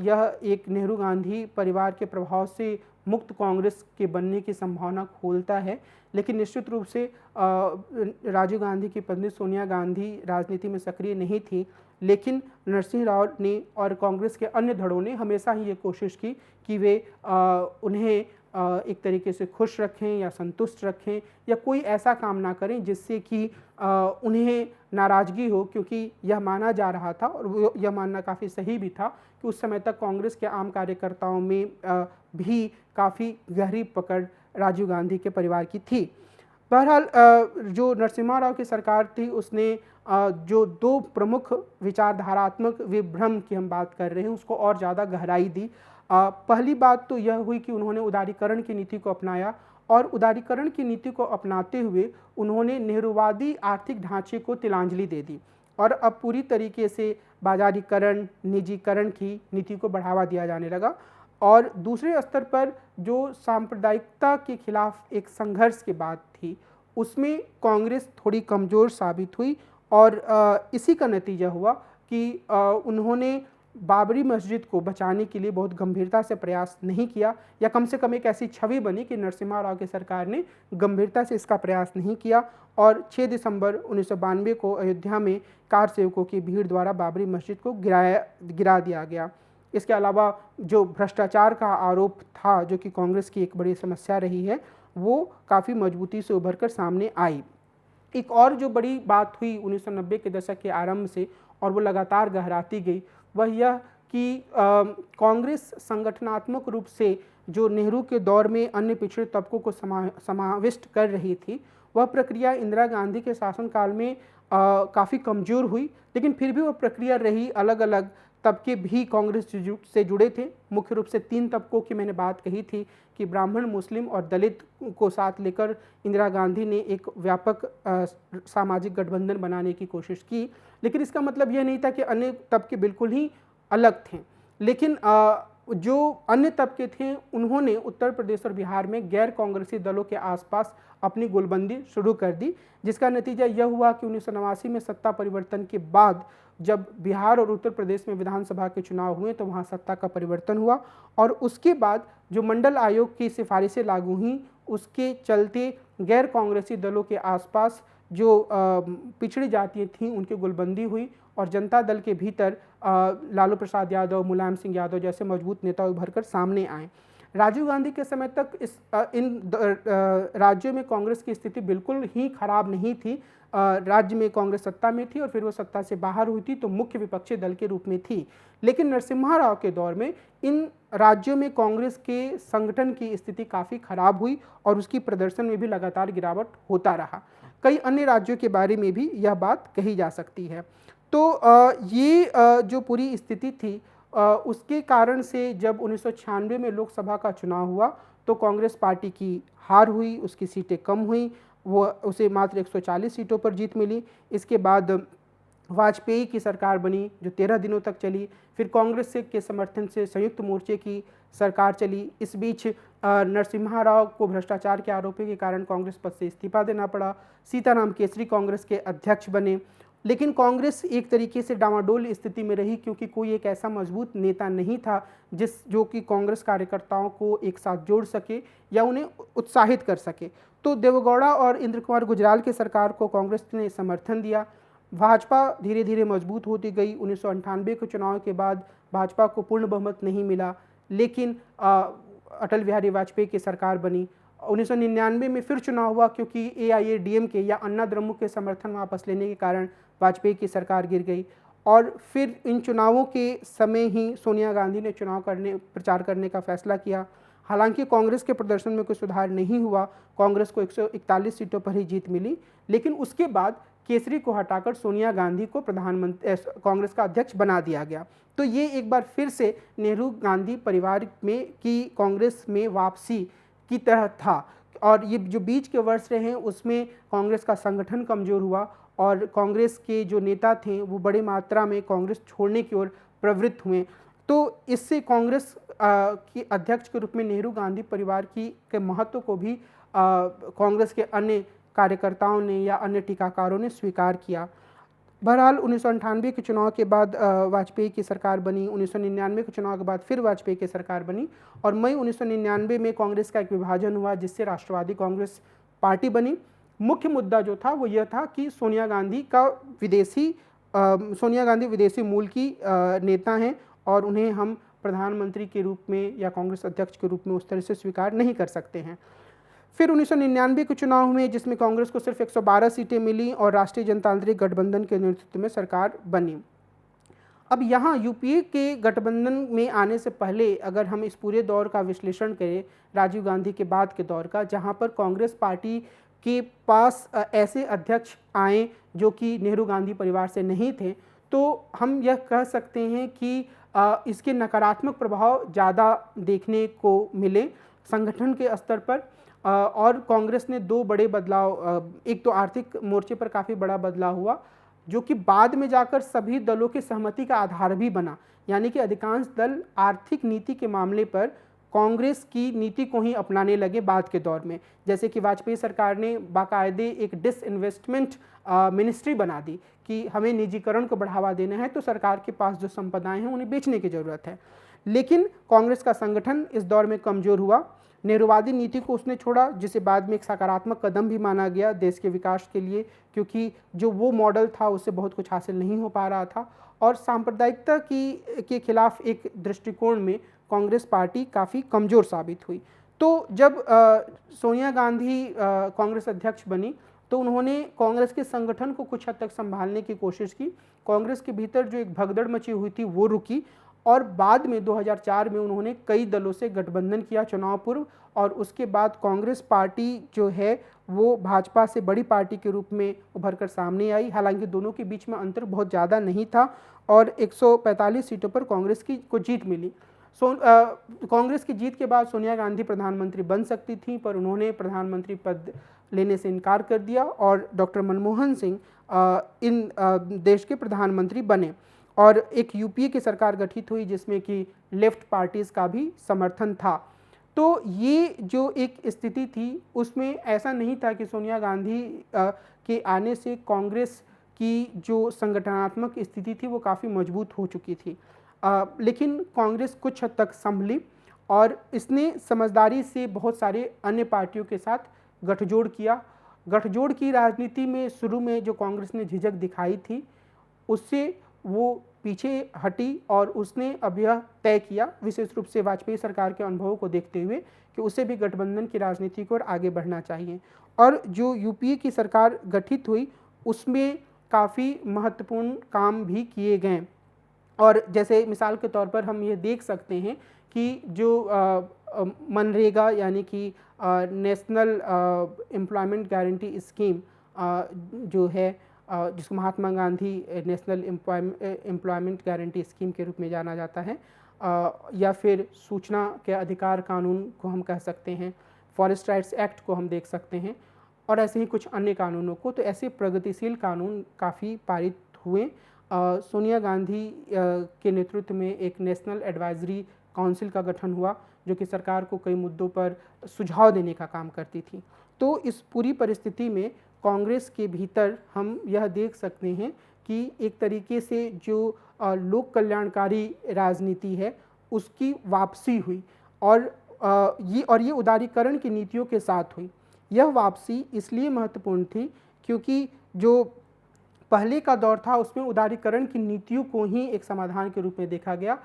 यह एक नेहरू गांधी परिवार के प्रभाव से मुक्त कांग्रेस के बनने की संभावना खोलता है। लेकिन निश्चित रूप से राजीव गांधी की पत्नी सोनिया गांधी राजनीति में सक्रिय नहीं थी, लेकिन नरसिंह राव ने और कांग्रेस के अन्य धड़ों ने हमेशा ही ये कोशिश की कि वे उन्हें एक तरीके से खुश रखें या संतुष्ट रखें या कोई ऐसा काम ना करें जिससे कि उन्हें नाराज़गी हो, क्योंकि यह माना जा रहा था और यह मानना काफ़ी सही भी था कि उस समय तक कांग्रेस के आम कार्यकर्ताओं में भी काफ़ी गहरी पकड़ राजीव गांधी के परिवार की थी। बहरहाल जो नरसिम्हा राव की सरकार थी उसने जो दो प्रमुख विचारधारात्मक विभ्रम की हम बात कर रहे हैं उसको और ज़्यादा गहराई दी। पहली बात तो यह हुई कि उन्होंने उदारीकरण की नीति को अपनाया और उदारीकरण की नीति को अपनाते हुए उन्होंने नेहरूवादी आर्थिक ढांचे को तिलांजलि दे दी और अब पूरी तरीके से बाजारीकरण, निजीकरण की नीति को बढ़ावा दिया जाने लगा। और दूसरे स्तर पर जो सांप्रदायिकता के खिलाफ एक संघर्ष की बात थी उसमें कांग्रेस थोड़ी कमज़ोर साबित हुई और इसी का नतीजा हुआ कि उन्होंने बाबरी मस्जिद को बचाने के लिए बहुत गंभीरता से प्रयास नहीं किया, या कम से कम एक ऐसी छवि बनी कि नरसिम्हा राव की सरकार ने गंभीरता से इसका प्रयास नहीं किया और 6 दिसंबर 1992 को अयोध्या में कार सेवकों की भीड़ द्वारा बाबरी मस्जिद को गिरा दिया गया। इसके अलावा जो भ्रष्टाचार का आरोप था, जो कि कांग्रेस की एक बड़ी समस्या रही है, वो काफ़ी मजबूती से उभर कर सामने आई। एक और जो बड़ी बात हुई 1990 के दशक के आरंभ से, और वो लगातार गहराती गई, वह यह कि कांग्रेस संगठनात्मक रूप से जो नेहरू के दौर में अन्य पिछड़े तबकों को समाविष्ट कर रही थी, वह प्रक्रिया इंदिरा गांधी के शासनकाल में काफ़ी कमज़ोर हुई, लेकिन फिर भी वह प्रक्रिया रही। अलग अलग तबके भी कांग्रेस से जुड़े थे। मुख्य रूप से 3 तबकों की मैंने बात कही थी कि ब्राह्मण, मुस्लिम और दलित को साथ लेकर इंदिरा गांधी ने एक व्यापक सामाजिक गठबंधन बनाने की कोशिश की, लेकिन इसका मतलब यह नहीं था कि अन्य तबके बिल्कुल ही अलग थे। लेकिन जो अन्य तबके थे, उन्होंने उत्तर प्रदेश और बिहार में गैर कांग्रेसी दलों के आसपास अपनी गोलबंदी शुरू कर दी, जिसका नतीजा यह हुआ कि 1989 में सत्ता परिवर्तन के बाद जब बिहार और उत्तर प्रदेश में विधानसभा के चुनाव हुए तो वहाँ सत्ता का परिवर्तन हुआ, और उसके बाद जो मंडल आयोग की सिफारिशें लागू हुई, उसके चलते गैर कांग्रेसी दलों के आसपास जो पिछड़ी जातियाँ थीं उनकी गुलबंदी हुई, और जनता दल के भीतर लालू प्रसाद यादव, मुलायम सिंह यादव जैसे मजबूत नेता उभर कर सामने आए। राजीव गांधी के समय तक इन राज्यों में कांग्रेस की स्थिति बिल्कुल ही खराब नहीं थी। राज्य में कांग्रेस सत्ता में थी और फिर वो सत्ता से बाहर हुई थी तो मुख्य विपक्षी दल के रूप में थी। लेकिन नरसिम्हा राव के दौर में इन राज्यों में कांग्रेस के संगठन की स्थिति काफ़ी खराब हुई और उसकी प्रदर्शन में भी लगातार गिरावट होता रहा। कई अन्य राज्यों के बारे में भी यह बात कही जा सकती है। तो ये जो पूरी स्थिति थी, उसके कारण से जब 1996 में लोकसभा का चुनाव हुआ तो कांग्रेस पार्टी की हार हुई, उसकी सीटें कम हुई, वो उसे मात्र 140 सीटों पर जीत मिली। इसके बाद वाजपेयी की सरकार बनी जो 13 दिनों तक चली। फिर कांग्रेस के समर्थन से संयुक्त मोर्चे की सरकार चली। इस बीच नरसिम्हा राव को भ्रष्टाचार के आरोपों के कारण कांग्रेस पद से इस्तीफा देना पड़ा। सीताराम केसरी कांग्रेस के अध्यक्ष बने, लेकिन कांग्रेस एक तरीके से डामाडोल स्थिति में रही क्योंकि कोई एक ऐसा मजबूत नेता नहीं था जो कि कांग्रेस कार्यकर्ताओं को एक साथ जोड़ सके या उन्हें उत्साहित कर सके। तो देवेगौड़ा और इंद्र कुमार गुजराल की सरकार को कांग्रेस ने समर्थन दिया। भाजपा धीरे धीरे मजबूत होती गई। 1998 के चुनाव के बाद भाजपा को पूर्ण बहुमत नहीं मिला, लेकिन अटल बिहारी वाजपेयी की सरकार बनी। 1999 में फिर चुनाव हुआ क्योंकि AIADMK या अन्ना द्रमुक के समर्थन वापस लेने के कारण वाजपेयी की सरकार गिर गई। और फिर इन चुनावों के समय ही सोनिया गांधी ने प्रचार करने का फैसला किया। हालांकि कांग्रेस के प्रदर्शन में कोई सुधार नहीं हुआ, कांग्रेस को 141 सीटों पर ही जीत मिली। लेकिन उसके बाद केसरी को हटाकर सोनिया गांधी को कांग्रेस का अध्यक्ष बना दिया गया। तो ये एक बार फिर से नेहरू गांधी परिवार में की कांग्रेस में वापसी की तरह था। और ये जो बीच के वर्ष रहे हैं उसमें कांग्रेस का संगठन कमज़ोर हुआ और कांग्रेस के जो नेता थे वो बड़ी मात्रा में कांग्रेस छोड़ने की ओर प्रवृत्त हुए। तो इससे कांग्रेस की अध्यक्ष के रूप में नेहरू गांधी परिवार के महत्व को भी कांग्रेस के अन्य कार्यकर्ताओं ने या अन्य टीकाकारों ने स्वीकार किया। बहरहाल 1998 के चुनाव के बाद वाजपेयी की सरकार बनी। 1999 के चुनाव के बाद फिर वाजपेयी की सरकार बनी और मई 1999 में कांग्रेस का एक विभाजन हुआ जिससे राष्ट्रवादी कांग्रेस पार्टी बनी। मुख्य मुद्दा जो था वो यह था कि सोनिया गांधी विदेशी मूल की नेता हैं और उन्हें हम प्रधानमंत्री के रूप में या कांग्रेस अध्यक्ष के रूप में उस तरह से स्वीकार नहीं कर सकते हैं। फिर 1999 के चुनाव में जिसमें कांग्रेस को सिर्फ 112 सीटें मिली और राष्ट्रीय जनतांत्रिक गठबंधन के नेतृत्व में सरकार बनी। अब यहाँ यूपीए के गठबंधन में आने से पहले अगर हम इस पूरे दौर का विश्लेषण करें, राजीव गांधी के बाद के दौर का, जहाँ पर कांग्रेस पार्टी के पास ऐसे अध्यक्ष आए जो कि नेहरू गांधी परिवार से नहीं थे, तो हम यह कह सकते हैं कि इसके नकारात्मक प्रभाव ज़्यादा देखने को मिले संगठन के स्तर पर। और कांग्रेस ने 2 बड़े बदलाव, एक तो आर्थिक मोर्चे पर काफ़ी बड़ा बदलाव हुआ जो कि बाद में जाकर सभी दलों की सहमति का आधार भी बना, यानी कि अधिकांश दल आर्थिक नीति के मामले पर कांग्रेस की नीति को ही अपनाने लगे बाद के दौर में। जैसे कि वाजपेयी सरकार ने बाकायदे एक डिसइन्वेस्टमेंट मिनिस्ट्री बना दी कि हमें निजीकरण को बढ़ावा देना है, तो सरकार के पास जो संपदाएं हैं उन्हें बेचने की ज़रूरत है। लेकिन कांग्रेस का संगठन इस दौर में कमज़ोर हुआ। नेहरूवादी नीति को उसने छोड़ा, जिसे बाद में एक सकारात्मक कदम भी माना गया देश के विकास के लिए, क्योंकि जो वो मॉडल था उससे बहुत कुछ हासिल नहीं हो पा रहा था। और सांप्रदायिकता के खिलाफ एक दृष्टिकोण में कांग्रेस पार्टी काफ़ी कमज़ोर साबित हुई। तो जब सोनिया गांधी कांग्रेस अध्यक्ष बनी तो उन्होंने कांग्रेस के संगठन को कुछ हद तक संभालने की कोशिश की। कांग्रेस के भीतर जो एक भगदड़ मची हुई थी वो रुकी, और बाद में 2004 में उन्होंने कई दलों से गठबंधन किया चुनाव पूर्व, और उसके बाद कांग्रेस पार्टी जो है वो भाजपा से बड़ी पार्टी के रूप में उभर कर सामने आई। हालांकि दोनों के बीच में अंतर बहुत ज़्यादा नहीं था और 145 सीटों पर कांग्रेस को जीत मिली। कांग्रेस की जीत के बाद सोनिया गांधी प्रधानमंत्री बन सकती थी, पर उन्होंने प्रधानमंत्री पद लेने से इनकार कर दिया और डॉक्टर मनमोहन सिंह देश के प्रधानमंत्री बने, और एक यूपीए की सरकार गठित हुई जिसमें कि लेफ्ट पार्टीज़ का भी समर्थन था। तो ये जो एक स्थिति थी उसमें ऐसा नहीं था कि सोनिया गांधी के आने से कांग्रेस की जो संगठनात्मक स्थिति थी वो काफ़ी मजबूत हो चुकी थी। लेकिन कांग्रेस कुछ हद तक संभली और इसने समझदारी से बहुत सारे अन्य पार्टियों के साथ गठजोड़ किया। गठजोड़ की राजनीति में शुरू में जो कांग्रेस ने झिझक दिखाई थी उससे वो पीछे हटी और उसने अब यह तय किया, विशेष रूप से वाजपेयी सरकार के अनुभवों को देखते हुए, कि उसे भी गठबंधन की राजनीति को और आगे बढ़ना चाहिए। और जो यूपीए की सरकार गठित हुई उसमें काफ़ी महत्वपूर्ण काम भी किए गए, और जैसे मिसाल के तौर पर हम ये देख सकते हैं कि जो मनरेगा यानी कि नेशनल एम्प्लॉयमेंट गारंटी स्कीम जो है, जिसको Mahatma Gandhi national employment guarantee scheme के रूप में जाना जाता है, या फिर सूचना के अधिकार कानून को हम कह सकते हैं, फॉरेस्ट राइट्स एक्ट को हम देख सकते हैं, और ऐसे ही कुछ अन्य कानूनों को। तो ऐसे प्रगतिशील कानून काफ़ी पारित हुए। सोनिया गांधी के नेतृत्व में एक नेशनल एडवाइजरी काउंसिल का गठन हुआ जो कि सरकार को कई मुद्दों पर सुझाव देने का काम करती थी। तो इस पूरी परिस्थिति में कांग्रेस के भीतर हम यह देख सकते हैं कि एक तरीके से जो लोक कल्याणकारी राजनीति है उसकी वापसी हुई, और ये उदारीकरण की नीतियों के साथ हुई। यह वापसी इसलिए महत्वपूर्ण थी क्योंकि जो पहले का दौर था उसमें उदारीकरण की नीतियों को ही एक समाधान के रूप में देखा गया,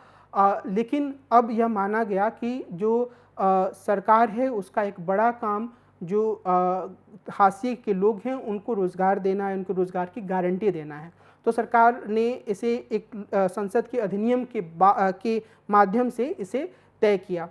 लेकिन अब यह माना गया कि जो सरकार है उसका एक बड़ा काम जो हाशिए के लोग हैं उनको रोज़गार देना है, उनको रोज़गार की गारंटी देना है। तो सरकार ने इसे एक संसद के अधिनियम के माध्यम से इसे तय किया।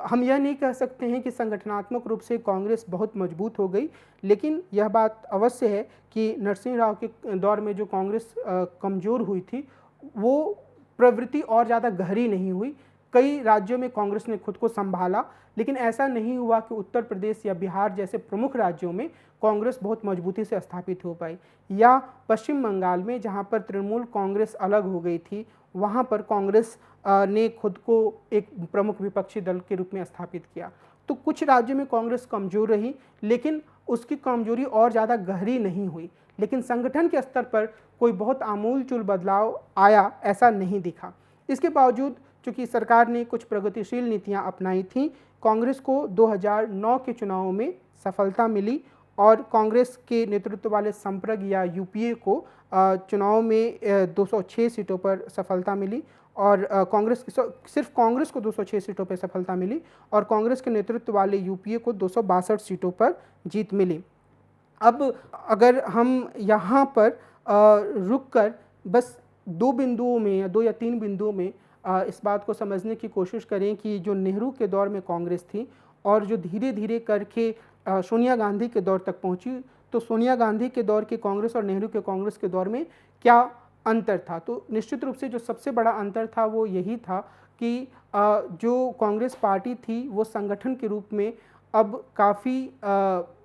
हम यह नहीं कह सकते हैं कि संगठनात्मक रूप से कांग्रेस बहुत मजबूत हो गई, लेकिन यह बात अवश्य है कि नरसिंह राव के दौर में जो कांग्रेस कमज़ोर हुई थी वो प्रवृत्ति और ज़्यादा गहरी नहीं हुई। कई राज्यों में कांग्रेस ने खुद को संभाला, लेकिन ऐसा नहीं हुआ कि उत्तर प्रदेश या बिहार जैसे प्रमुख राज्यों में कांग्रेस बहुत मजबूती से स्थापित हो पाई, या पश्चिम बंगाल में जहां पर तृणमूल कांग्रेस अलग हो गई थी वहां पर कांग्रेस ने खुद को एक प्रमुख विपक्षी दल के रूप में स्थापित किया। तो कुछ राज्यों में कांग्रेस कमज़ोर रही, लेकिन उसकी कमजोरी और ज़्यादा गहरी नहीं हुई। लेकिन संगठन के स्तर पर कोई बहुत आमूलचूल बदलाव आया ऐसा नहीं दिखा। इसके बावजूद चूँकि सरकार ने कुछ प्रगतिशील नीतियां अपनाई थीं, कांग्रेस को 2009 के चुनावों में सफलता मिली और कांग्रेस के नेतृत्व वाले संप्रग या यूपीए को चुनाव में 206 सीटों पर सफलता मिली, और सिर्फ कांग्रेस को 206 सीटों पर सफलता मिली और कांग्रेस के नेतृत्व वाले यूपीए को 262 सीटों पर जीत मिली। अब अगर हम यहाँ पर रुककर बस दो बिंदुओं में या 2 या 3 बिंदुओं में इस बात को समझने की कोशिश करें कि जो नेहरू के दौर में कांग्रेस थी और जो धीरे धीरे करके सोनिया गांधी के दौर तक पहुंची, तो सोनिया गांधी के दौर की कांग्रेस और नेहरू के कांग्रेस के दौर में क्या अंतर था। तो निश्चित रूप से जो सबसे बड़ा अंतर था वो यही था कि जो कांग्रेस पार्टी थी वो संगठन के रूप में अब काफ़ी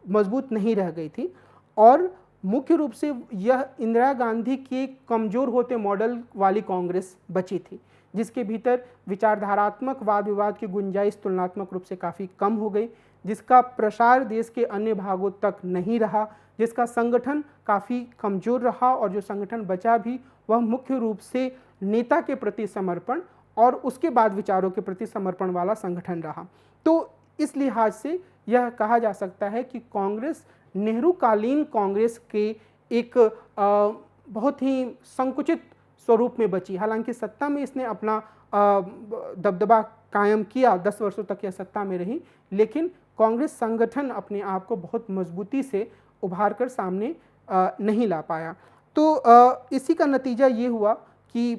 मजबूत नहीं रह गई थी, और मुख्य रूप से यह इंदिरा गांधी के कमज़ोर होते मॉडल वाली कांग्रेस बची थी, जिसके भीतर विचारधारात्मक वाद विवाद की गुंजाइश तुलनात्मक रूप से काफ़ी कम हो गई, जिसका प्रसार देश के अन्य भागों तक नहीं रहा, जिसका संगठन काफ़ी कमज़ोर रहा और जो संगठन बचा भी वह मुख्य रूप से नेता के प्रति समर्पण और उसके बाद विचारों के प्रति समर्पण वाला संगठन रहा। तो इस लिहाज से यह कहा जा सकता है कि कांग्रेस नेहरू कालीन कांग्रेस के एक बहुत ही संकुचित स्वरूप में बची। हालांकि सत्ता में इसने अपना दबदबा कायम किया, 10 वर्षों तक यह सत्ता में रही, लेकिन कांग्रेस संगठन अपने आप को बहुत मजबूती से उभार कर सामने नहीं ला पाया। तो इसी का नतीजा ये हुआ कि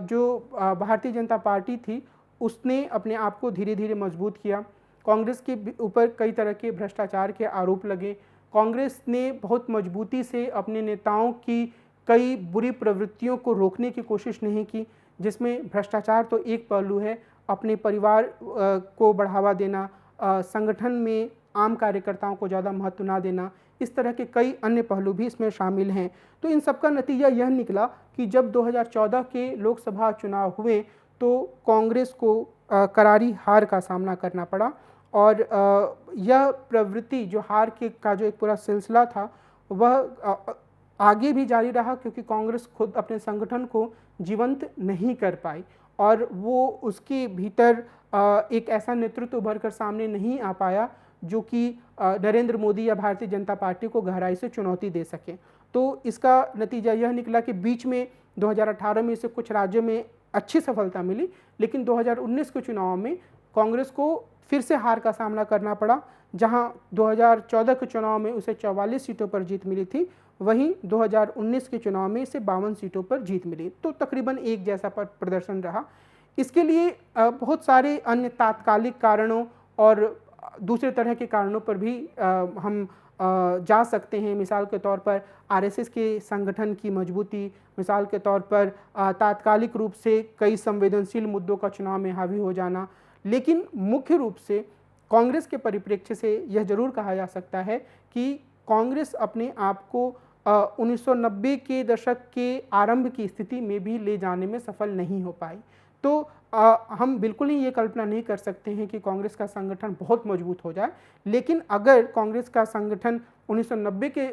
जो भारतीय जनता पार्टी थी उसने अपने आप को धीरे धीरे मजबूत किया। कांग्रेस के ऊपर कई तरह के भ्रष्टाचार के आरोप लगे। कांग्रेस ने बहुत मजबूती से अपने नेताओं की कई बुरी प्रवृत्तियों को रोकने की कोशिश नहीं की, जिसमें भ्रष्टाचार तो एक पहलू है, अपने परिवार को बढ़ावा देना, संगठन में आम कार्यकर्ताओं को ज़्यादा महत्व ना देना, इस तरह के कई अन्य पहलू भी इसमें शामिल हैं। तो इन सब का नतीजा यह निकला कि जब 2014 के लोकसभा चुनाव हुए तो कांग्रेस को करारी हार का सामना करना पड़ा और यह प्रवृत्ति जो हार का जो एक पूरा सिलसिला था वह आगे भी जारी रहा, क्योंकि कांग्रेस खुद अपने संगठन को जीवंत नहीं कर पाई और वो उसके भीतर एक ऐसा नेतृत्व उभर कर सामने नहीं आ पाया जो कि नरेंद्र मोदी या भारतीय जनता पार्टी को गहराई से चुनौती दे सके। तो इसका नतीजा यह निकला कि बीच में 2018 में इसे कुछ राज्यों में अच्छी सफलता मिली, लेकिन 2019 के चुनाव में कांग्रेस को फिर से हार का सामना करना पड़ा। जहां 2014 के चुनाव में उसे 44 सीटों पर जीत मिली थी, वहीं 2019 के चुनाव में इसे 52 सीटों पर जीत मिली। तो तकरीबन एक जैसा प्रदर्शन रहा। इसके लिए बहुत सारे अन्य तात्कालिक कारणों और दूसरे तरह के कारणों पर भी हम जा सकते हैं। मिसाल के तौर पर आरएसएस के संगठन की मजबूती, मिसाल के तौर पर तात्कालिक रूप से कई संवेदनशील मुद्दों का चुनाव में हावी हो जाना। लेकिन मुख्य रूप से कांग्रेस के परिप्रेक्ष्य से यह जरूर कहा जा सकता है कि कांग्रेस अपने आप को 1990 के दशक के आरंभ की स्थिति में भी ले जाने में सफल नहीं हो पाई। तो हम बिल्कुल ही ये कल्पना नहीं कर सकते हैं कि कांग्रेस का संगठन बहुत मजबूत हो जाए, लेकिन अगर कांग्रेस का संगठन 1990 के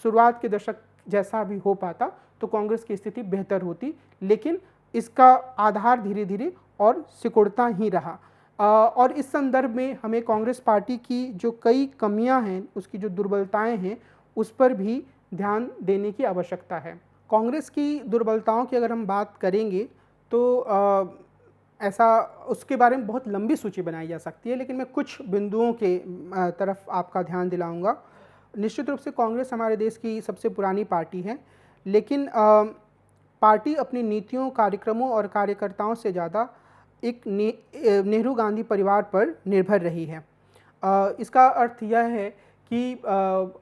शुरुआत के दशक जैसा भी हो पाता तो कांग्रेस की स्थिति बेहतर होती, लेकिन इसका आधार धीरे धीरे और सिकुड़ता ही रहा। और इस संदर्भ में हमें कांग्रेस पार्टी की जो कई कमियां हैं, उसकी जो दुर्बलताएं हैं, उस पर भी ध्यान देने की आवश्यकता है। कांग्रेस की दुर्बलताओं की अगर हम बात करेंगे तो ऐसा उसके बारे में बहुत लंबी सूची बनाई जा सकती है, लेकिन मैं कुछ बिंदुओं के तरफ आपका ध्यान दिलाऊंगा। निश्चित रूप से कांग्रेस हमारे देश की सबसे पुरानी पार्टी है, लेकिन पार्टी अपनी नीतियों, कार्यक्रमों और कार्यकर्ताओं से ज़्यादा एक नेहरू गांधी परिवार पर निर्भर रही है। इसका अर्थ यह है कि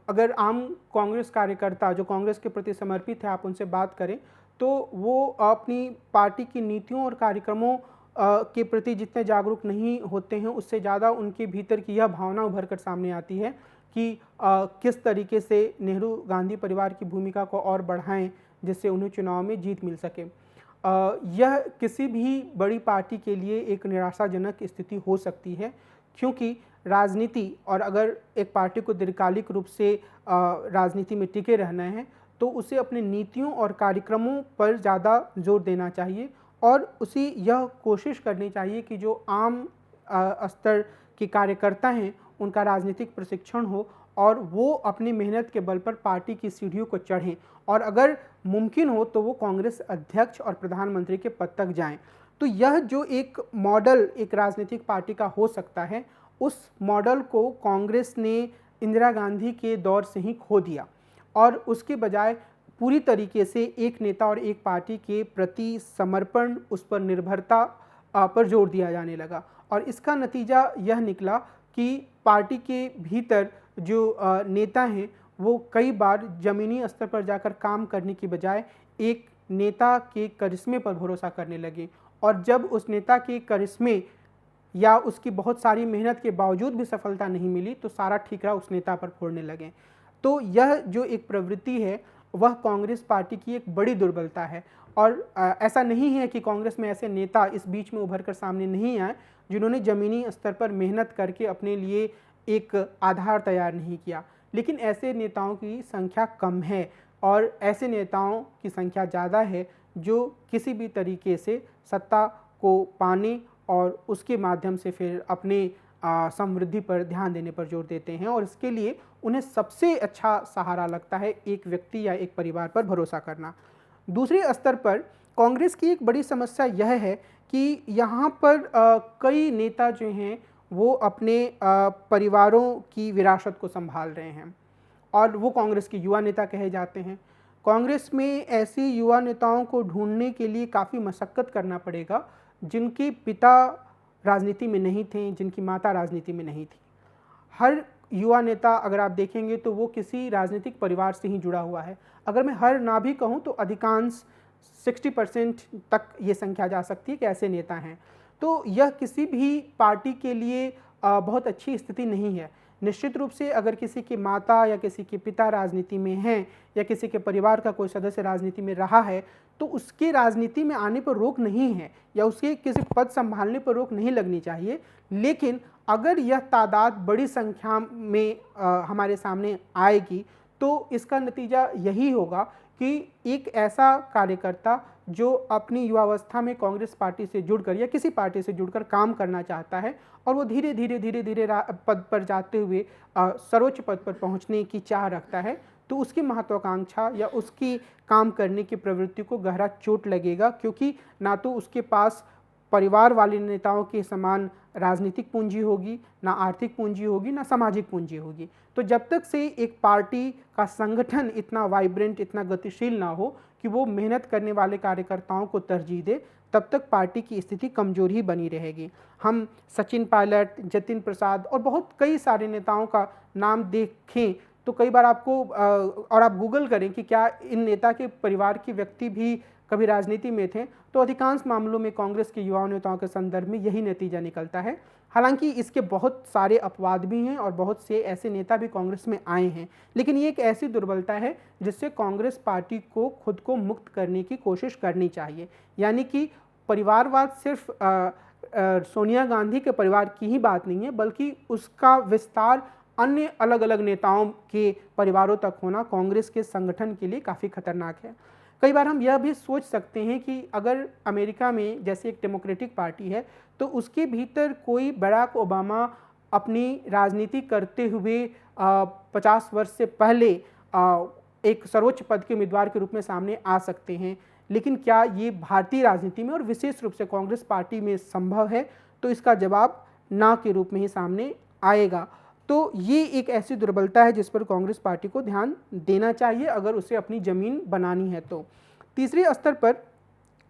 अगर आम कांग्रेस कार्यकर्ता जो कांग्रेस के प्रति समर्पित है, आप उनसे बात करें तो वो अपनी पार्टी की नीतियों और कार्यक्रमों के प्रति जितने जागरूक नहीं होते हैं, उससे ज़्यादा उनके भीतर की यह भावना उभर कर सामने आती है कि किस तरीके से नेहरू गांधी परिवार की भूमिका को और बढ़ाएं जिससे उन्हें चुनाव में जीत मिल सके। यह किसी भी बड़ी पार्टी के लिए एक निराशाजनक स्थिति हो सकती है, क्योंकि राजनीति और अगर एक पार्टी को दीर्घकालिक रूप से राजनीति में टिके रहना है तो उसे अपने नीतियों और कार्यक्रमों पर ज़्यादा जोर देना चाहिए और उसे यह कोशिश करनी चाहिए कि जो आम स्तर के कार्यकर्ता हैं उनका राजनीतिक प्रशिक्षण हो और वो अपनी मेहनत के बल पर पार्टी की सीढ़ियों को चढ़ें और अगर मुमकिन हो तो वो कांग्रेस अध्यक्ष और प्रधानमंत्री के पद तक जाएं। तो यह जो एक मॉडल एक राजनीतिक पार्टी का हो सकता है, उस मॉडल को कांग्रेस ने इंदिरा गांधी के दौर से ही खो दिया और उसके बजाय पूरी तरीके से एक नेता और एक पार्टी के प्रति समर्पण, उस पर निर्भरता पर जोर दिया जाने लगा और इसका नतीजा यह निकला कि पार्टी के भीतर जो नेता हैं वो कई बार ज़मीनी स्तर पर जाकर काम करने की बजाय एक नेता के करिश्मे पर भरोसा करने लगे और जब उस नेता के करिश्मे या उसकी बहुत सारी मेहनत के बावजूद भी सफलता नहीं मिली तो सारा ठीकरा उस नेता पर फोड़ने लगे। तो यह जो एक प्रवृत्ति है वह कांग्रेस पार्टी की एक बड़ी दुर्बलता है और ऐसा नहीं है कि कांग्रेस में ऐसे नेता इस बीच में उभर कर सामने नहीं आए जिन्होंने ज़मीनी स्तर पर मेहनत करके अपने लिए एक आधार तैयार नहीं किया, लेकिन ऐसे नेताओं की संख्या कम है और ऐसे नेताओं की संख्या ज़्यादा है जो किसी भी तरीके से सत्ता को पाने और उसके माध्यम से फिर अपने समृद्धि पर ध्यान देने पर जोर देते हैं, और इसके लिए उन्हें सबसे अच्छा सहारा लगता है एक व्यक्ति या एक परिवार पर भरोसा करना। दूसरे स्तर पर कांग्रेस की एक बड़ी समस्या यह है कि यहाँ पर कई नेता जो हैं वो अपने परिवारों की विरासत को संभाल रहे हैं और वो कांग्रेस के युवा नेता कहे जाते हैं। कांग्रेस में ऐसी युवा नेताओं को ढूंढने के लिए काफ़ी मशक्क़त करना पड़ेगा जिनके पिता राजनीति में नहीं थे, जिनकी माता राजनीति में नहीं थी। हर युवा नेता अगर आप देखेंगे तो वो किसी राजनीतिक परिवार से ही जुड़ा हुआ है। अगर मैं हर ना भी कहूँ तो अधिकांश 60% तक ये संख्या जा सकती है कि ऐसे नेता हैं। तो यह किसी भी पार्टी के लिए बहुत अच्छी स्थिति नहीं है। निश्चित रूप से अगर किसी की माता या किसी के पिता राजनीति में हैं या किसी के परिवार का कोई सदस्य राजनीति में रहा है तो उसके राजनीति में आने पर रोक नहीं है या उसके किसी पद संभालने पर रोक नहीं लगनी चाहिए, लेकिन अगर यह तादाद बड़ी संख्या में हमारे सामने आएगी तो इसका नतीजा यही होगा कि एक ऐसा कार्यकर्ता जो अपनी युवावस्था में कांग्रेस पार्टी से जुड़कर या किसी पार्टी से जुड़कर काम करना चाहता है और वो धीरे धीरे पद पर जाते हुए सर्वोच्च पद पर पहुंचने की चाह रखता है, तो उसकी महत्वाकांक्षा या उसकी काम करने की प्रवृत्ति को गहरा चोट लगेगा, क्योंकि ना तो उसके पास परिवार वाले नेताओं के समान राजनीतिक पूंजी होगी, ना आर्थिक पूंजी होगी, ना सामाजिक पूंजी होगी। तो जब तक से एक पार्टी का संगठन इतना वाइब्रेंट, इतना गतिशील ना हो कि वो मेहनत करने वाले कार्यकर्ताओं को तरजीह दे, तब तक पार्टी की स्थिति कमजोर ही बनी रहेगी। हम सचिन पायलट, जतिन प्रसाद और बहुत कई सारे नेताओं का नाम देखें तो कई बार आपको और आप गूगल करें कि क्या इन नेता के परिवार के व्यक्ति भी कभी राजनीति में थे, तो अधिकांश मामलों में कांग्रेस के युवा नेताओं के संदर्भ में यही नतीजा निकलता है। हालांकि इसके बहुत सारे अपवाद भी हैं और बहुत से ऐसे नेता भी कांग्रेस में आए हैं, लेकिन ये एक ऐसी दुर्बलता है जिससे कांग्रेस पार्टी को खुद को मुक्त करने की कोशिश करनी चाहिए। यानी कि परिवारवाद सिर्फ सोनिया गांधी के परिवार की ही बात नहीं है, बल्कि उसका विस्तार अन्य अलग अलग नेताओं के परिवारों तक होना कांग्रेस के संगठन के लिए काफ़ी खतरनाक है। कई बार हम यह भी सोच सकते हैं कि अगर अमेरिका में जैसे एक डेमोक्रेटिक पार्टी है तो उसके भीतर कोई बराक ओबामा अपनी राजनीति करते हुए 50 वर्ष से पहले एक सर्वोच्च पद के उम्मीदवार के रूप में सामने आ सकते हैं, लेकिन क्या ये भारतीय राजनीति में और विशेष रूप से कांग्रेस पार्टी में संभव है? तो इसका जवाब ना के रूप में ही सामने आएगा। तो ये एक ऐसी दुर्बलता है जिस पर कांग्रेस पार्टी को ध्यान देना चाहिए अगर उसे अपनी ज़मीन बनानी है तो। तीसरे स्तर पर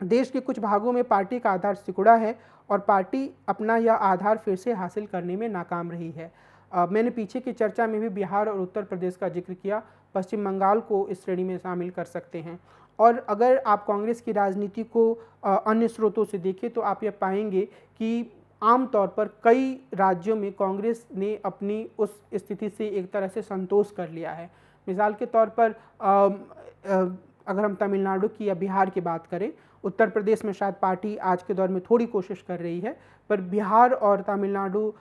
देश के कुछ भागों में पार्टी का आधार सिकुड़ा है और पार्टी अपना यह आधार फिर से हासिल करने में नाकाम रही है। मैंने पीछे की चर्चा में भी बिहार और उत्तर प्रदेश का जिक्र किया, पश्चिम बंगाल को इस श्रेणी में शामिल कर सकते हैं। और अगर आप कांग्रेस की राजनीति को अन्य स्रोतों से देखें तो आप यह पाएंगे कि आमतौर पर कई राज्यों में कांग्रेस ने अपनी उस स्थिति से एक तरह से संतोष कर लिया है। मिसाल के तौर पर अगर हम तमिलनाडु की या बिहार की बात करें, उत्तर प्रदेश में शायद पार्टी आज के दौर में थोड़ी कोशिश कर रही है, पर बिहार और तमिलनाडु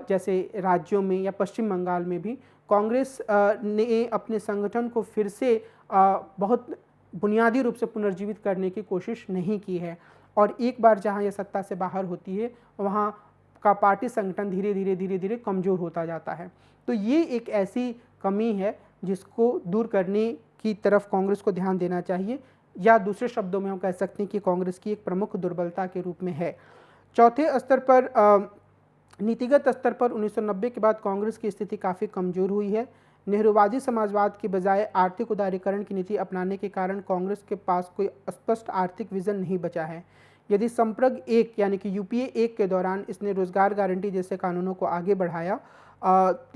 जैसे राज्यों में या पश्चिम बंगाल में भी कांग्रेस ने अपने संगठन को फिर से बहुत बुनियादी रूप से पुनर्जीवित करने की कोशिश नहीं की है। और एक बार जहां यह सत्ता से बाहर होती है वहां का पार्टी संगठन धीरे धीरे कमज़ोर होता जाता है। तो ये एक ऐसी कमी है जिसको दूर करने की तरफ कांग्रेस को ध्यान देना चाहिए, या दूसरे शब्दों में हम कह सकते हैं कि कांग्रेस की एक प्रमुख दुर्बलता के रूप में है। चौथे स्तर पर नीतिगत स्तर पर 1990 के बाद कांग्रेस की स्थिति काफ़ी कमज़ोर हुई है। नेहरूवादी समाजवाद की बजाय आर्थिक उदारीकरण की नीति अपनाने के कारण कांग्रेस के पास कोई स्पष्ट आर्थिक विजन नहीं बचा है। यदि संप्रग एक यानी कि यूपीए एक के दौरान इसने रोजगार गारंटी जैसे कानूनों को आगे बढ़ाया,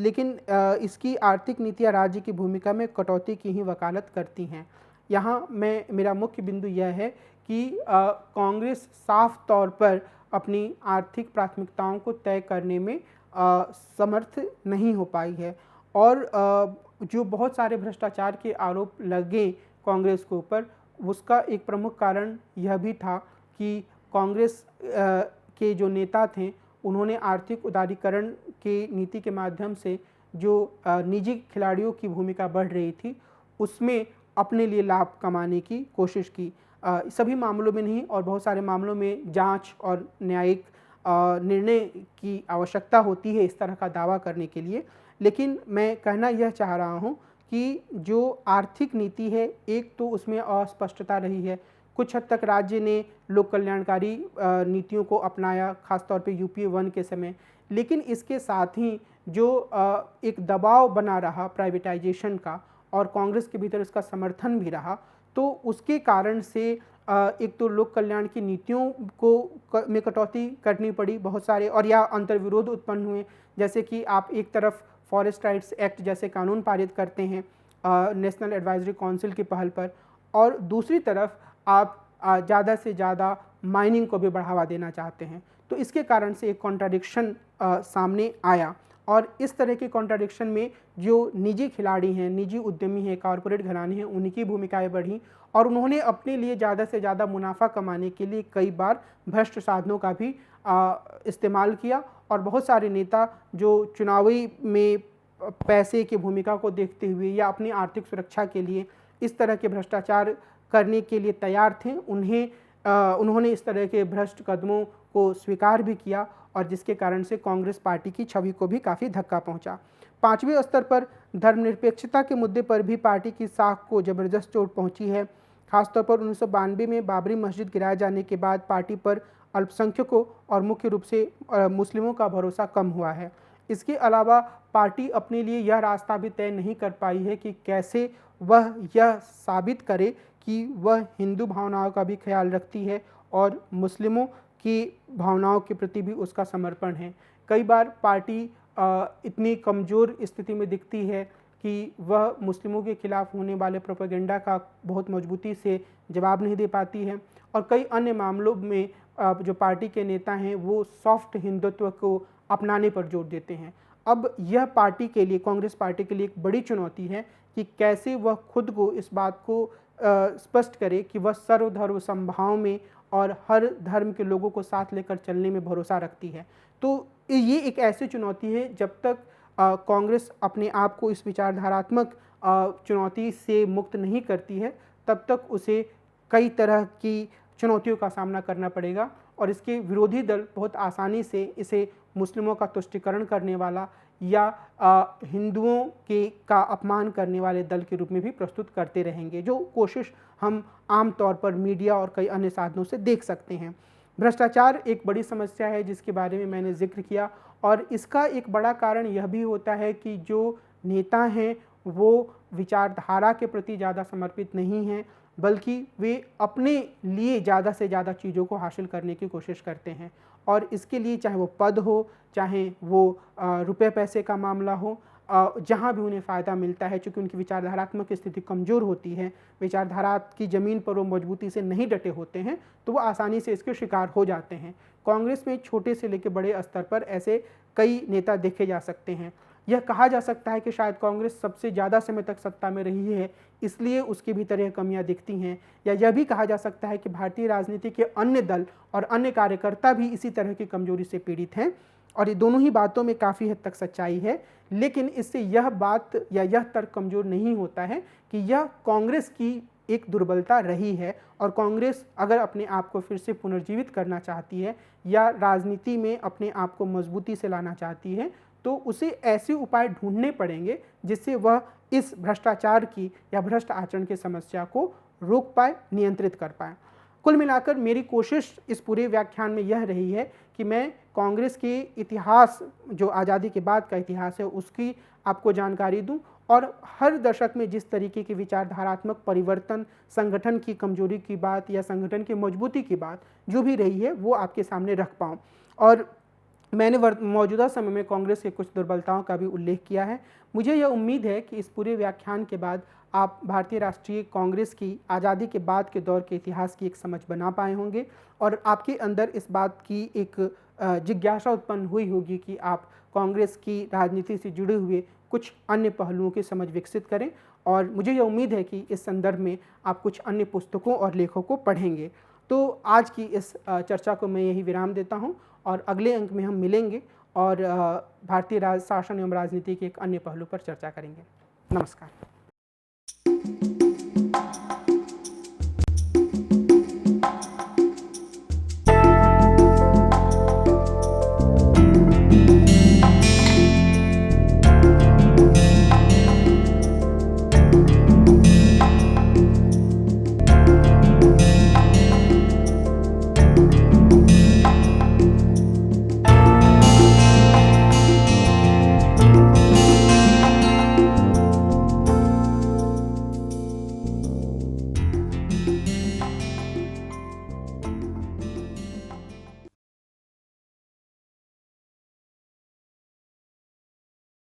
लेकिन इसकी आर्थिक नीतियाँ राज्य की भूमिका में कटौती की ही वकालत करती हैं। यहाँ मेरा मुख्य बिंदु यह है कि कांग्रेस साफ तौर पर अपनी आर्थिक प्राथमिकताओं को तय करने में समर्थ नहीं हो पाई है, और जो बहुत सारे भ्रष्टाचार के आरोप लगे कांग्रेस के ऊपर उसका एक प्रमुख कारण यह भी था कि कांग्रेस के जो नेता थे उन्होंने आर्थिक उदारीकरण के नीति के माध्यम से जो निजी खिलाड़ियों की भूमिका बढ़ रही थी उसमें अपने लिए लाभ कमाने की कोशिश की। सभी मामलों में नहीं और बहुत सारे मामलों में जांच और न्यायिक निर्णय की आवश्यकता होती है इस तरह का दावा करने के लिए। लेकिन मैं कहना यह चाह रहा हूं कि जो आर्थिक नीति है एक तो उसमें अस्पष्टता रही है। कुछ हद तक राज्य ने लोक कल्याणकारी नीतियों को अपनाया, खासतौर पे यूपीए 1 के समय, लेकिन इसके साथ ही जो एक दबाव बना रहा प्राइवेटाइजेशन का और कांग्रेस के भीतर इसका समर्थन भी रहा, तो उसके कारण से एक तो लोक कल्याण की नीतियों को में कटौती करनी पड़ी बहुत सारे, और या अंतर्विरोध उत्पन्न हुए। जैसे कि आप एक तरफ फॉरेस्ट राइट्स एक्ट जैसे कानून पारित करते हैं नेशनल एडवाइजरी काउंसिल की पहल पर, और दूसरी तरफ आप ज़्यादा से ज़्यादा माइनिंग को भी बढ़ावा देना चाहते हैं। तो इसके कारण से एक कॉन्ट्राडिक्शन सामने आया, और इस तरह के कॉन्ट्राडिक्शन में जो निजी खिलाड़ी हैं, निजी उद्यमी हैं, कॉरपोरेट घराने हैं, उनकी भूमिकाएं बढ़ी और उन्होंने अपने लिए ज़्यादा से ज़्यादा मुनाफा कमाने के लिए कई बार भ्रष्ट साधनों का भी इस्तेमाल किया। और बहुत सारे नेता जो चुनावी में पैसे की भूमिका को देखते हुए या अपनी आर्थिक सुरक्षा के लिए इस तरह के भ्रष्टाचार करने के लिए तैयार थे, उन्होंने इस तरह के भ्रष्ट कदमों को स्वीकार भी किया, और जिसके कारण से कांग्रेस पार्टी की छवि को भी काफ़ी धक्का पहुंचा। 5वें स्तर पर धर्मनिरपेक्षता के मुद्दे पर भी पार्टी की साख को जबरदस्त चोट पहुंची है। खासतौर पर 1992 में बाबरी मस्जिद गिराए जाने के बाद पार्टी पर अल्पसंख्यकों और मुख्य रूप से मुस्लिमों का भरोसा कम हुआ है। इसके अलावा पार्टी अपने लिए यह रास्ता भी तय नहीं कर पाई है कि कैसे वह यह साबित करे कि वह हिंदू भावनाओं का भी ख्याल रखती है और मुस्लिमों की भावनाओं के प्रति भी उसका समर्पण है। कई बार पार्टी इतनी कमज़ोर स्थिति में दिखती है कि वह मुस्लिमों के खिलाफ होने वाले प्रोपेगेंडा का बहुत मजबूती से जवाब नहीं दे पाती है, और कई अन्य मामलों में जो पार्टी के नेता हैं वो सॉफ्ट हिंदुत्व को अपनाने पर जोर देते हैं। अब यह पार्टी के लिए, कांग्रेस पार्टी के लिए एक बड़ी चुनौती है कि कैसे वह खुद को इस बात को स्पष्ट करे कि वह सर्वधर्म समभाव में और हर धर्म के लोगों को साथ लेकर चलने में भरोसा रखती है। तो ये एक ऐसी चुनौती है, जब तक कांग्रेस अपने आप को इस विचारधारात्मक चुनौती से मुक्त नहीं करती है, तब तक उसे कई तरह की चुनौतियों का सामना करना पड़ेगा, और इसके विरोधी दल बहुत आसानी से इसे मुस्लिमों का तुष्टीकरण करने वाला या हिंदुओं का अपमान करने वाले दल के रूप में भी प्रस्तुत करते रहेंगे, जो कोशिश हम आम तौर पर मीडिया और कई अन्य साधनों से देख सकते हैं। भ्रष्टाचार एक बड़ी समस्या है जिसके बारे में मैंने जिक्र किया, और इसका एक बड़ा कारण यह भी होता है कि जो नेता हैं वो विचारधारा के प्रति ज़्यादा समर्पित नहीं हैं, बल्कि वे अपने लिए ज़्यादा से ज़्यादा चीज़ों को हासिल करने की कोशिश करते हैं, और इसके लिए चाहे वो पद हो, चाहे वो रुपए पैसे का मामला हो, जहाँ भी उन्हें फ़ायदा मिलता है, चूँकि उनकी विचारधारात्मक स्थिति कमज़ोर होती है, विचारधारा की ज़मीन पर वो मजबूती से नहीं डटे होते हैं, तो वो आसानी से इसके शिकार हो जाते हैं। कांग्रेस में छोटे से लेकर बड़े स्तर पर ऐसे कई नेता देखे जा सकते हैं। यह कहा जा सकता है कि शायद कांग्रेस सबसे ज़्यादा समय तक सत्ता में रही है, इसलिए उसके भीतर यह कमियां दिखती हैं, या यह भी कहा जा सकता है कि भारतीय राजनीति के अन्य दल और अन्य कार्यकर्ता भी इसी तरह की कमजोरी से पीड़ित हैं, और ये दोनों ही बातों में काफ़ी हद तक सच्चाई है। लेकिन इससे यह बात या यह तर्क कमज़ोर नहीं होता है कि यह कांग्रेस की एक दुर्बलता रही है, और कांग्रेस अगर अपने आप को फिर से पुनर्जीवित करना चाहती है या राजनीति में अपने आप को मजबूती से लाना चाहती है, तो उसे ऐसे उपाय ढूंढने पड़ेंगे जिससे वह इस भ्रष्टाचार की या भ्रष्ट आचरण की समस्या को रोक पाए, नियंत्रित कर पाए। कुल मिलाकर मेरी कोशिश इस पूरे व्याख्यान में यह रही है कि मैं कांग्रेस के इतिहास, जो आज़ादी के बाद का इतिहास है, उसकी आपको जानकारी दूं, और हर दशक में जिस तरीके की विचारधारात्मक परिवर्तन, संगठन की कमजोरी की बात या संगठन की मजबूती की बात जो भी रही है वो आपके सामने रख पाऊँ। और मैंने मौजूदा समय में कांग्रेस के कुछ दुर्बलताओं का भी उल्लेख किया है। मुझे यह उम्मीद है कि इस पूरे व्याख्यान के बाद आप भारतीय राष्ट्रीय कांग्रेस की आज़ादी के बाद के दौर के इतिहास की एक समझ बना पाए होंगे, और आपके अंदर इस बात की एक जिज्ञासा उत्पन्न हुई होगी कि आप कांग्रेस की राजनीति से जुड़े हुए कुछ अन्य पहलुओं की समझ विकसित करें और मुझे ये उम्मीद है कि इस संदर्भ में आप कुछ अन्य पुस्तकों और लेखों को पढ़ेंगे। तो आज की इस चर्चा को मैं यही विराम देता हूँ और अगले अंक में हम मिलेंगे और भारतीय शासन एवं राजनीति के एक अन्य पहलू पर चर्चा करेंगे। नमस्कार।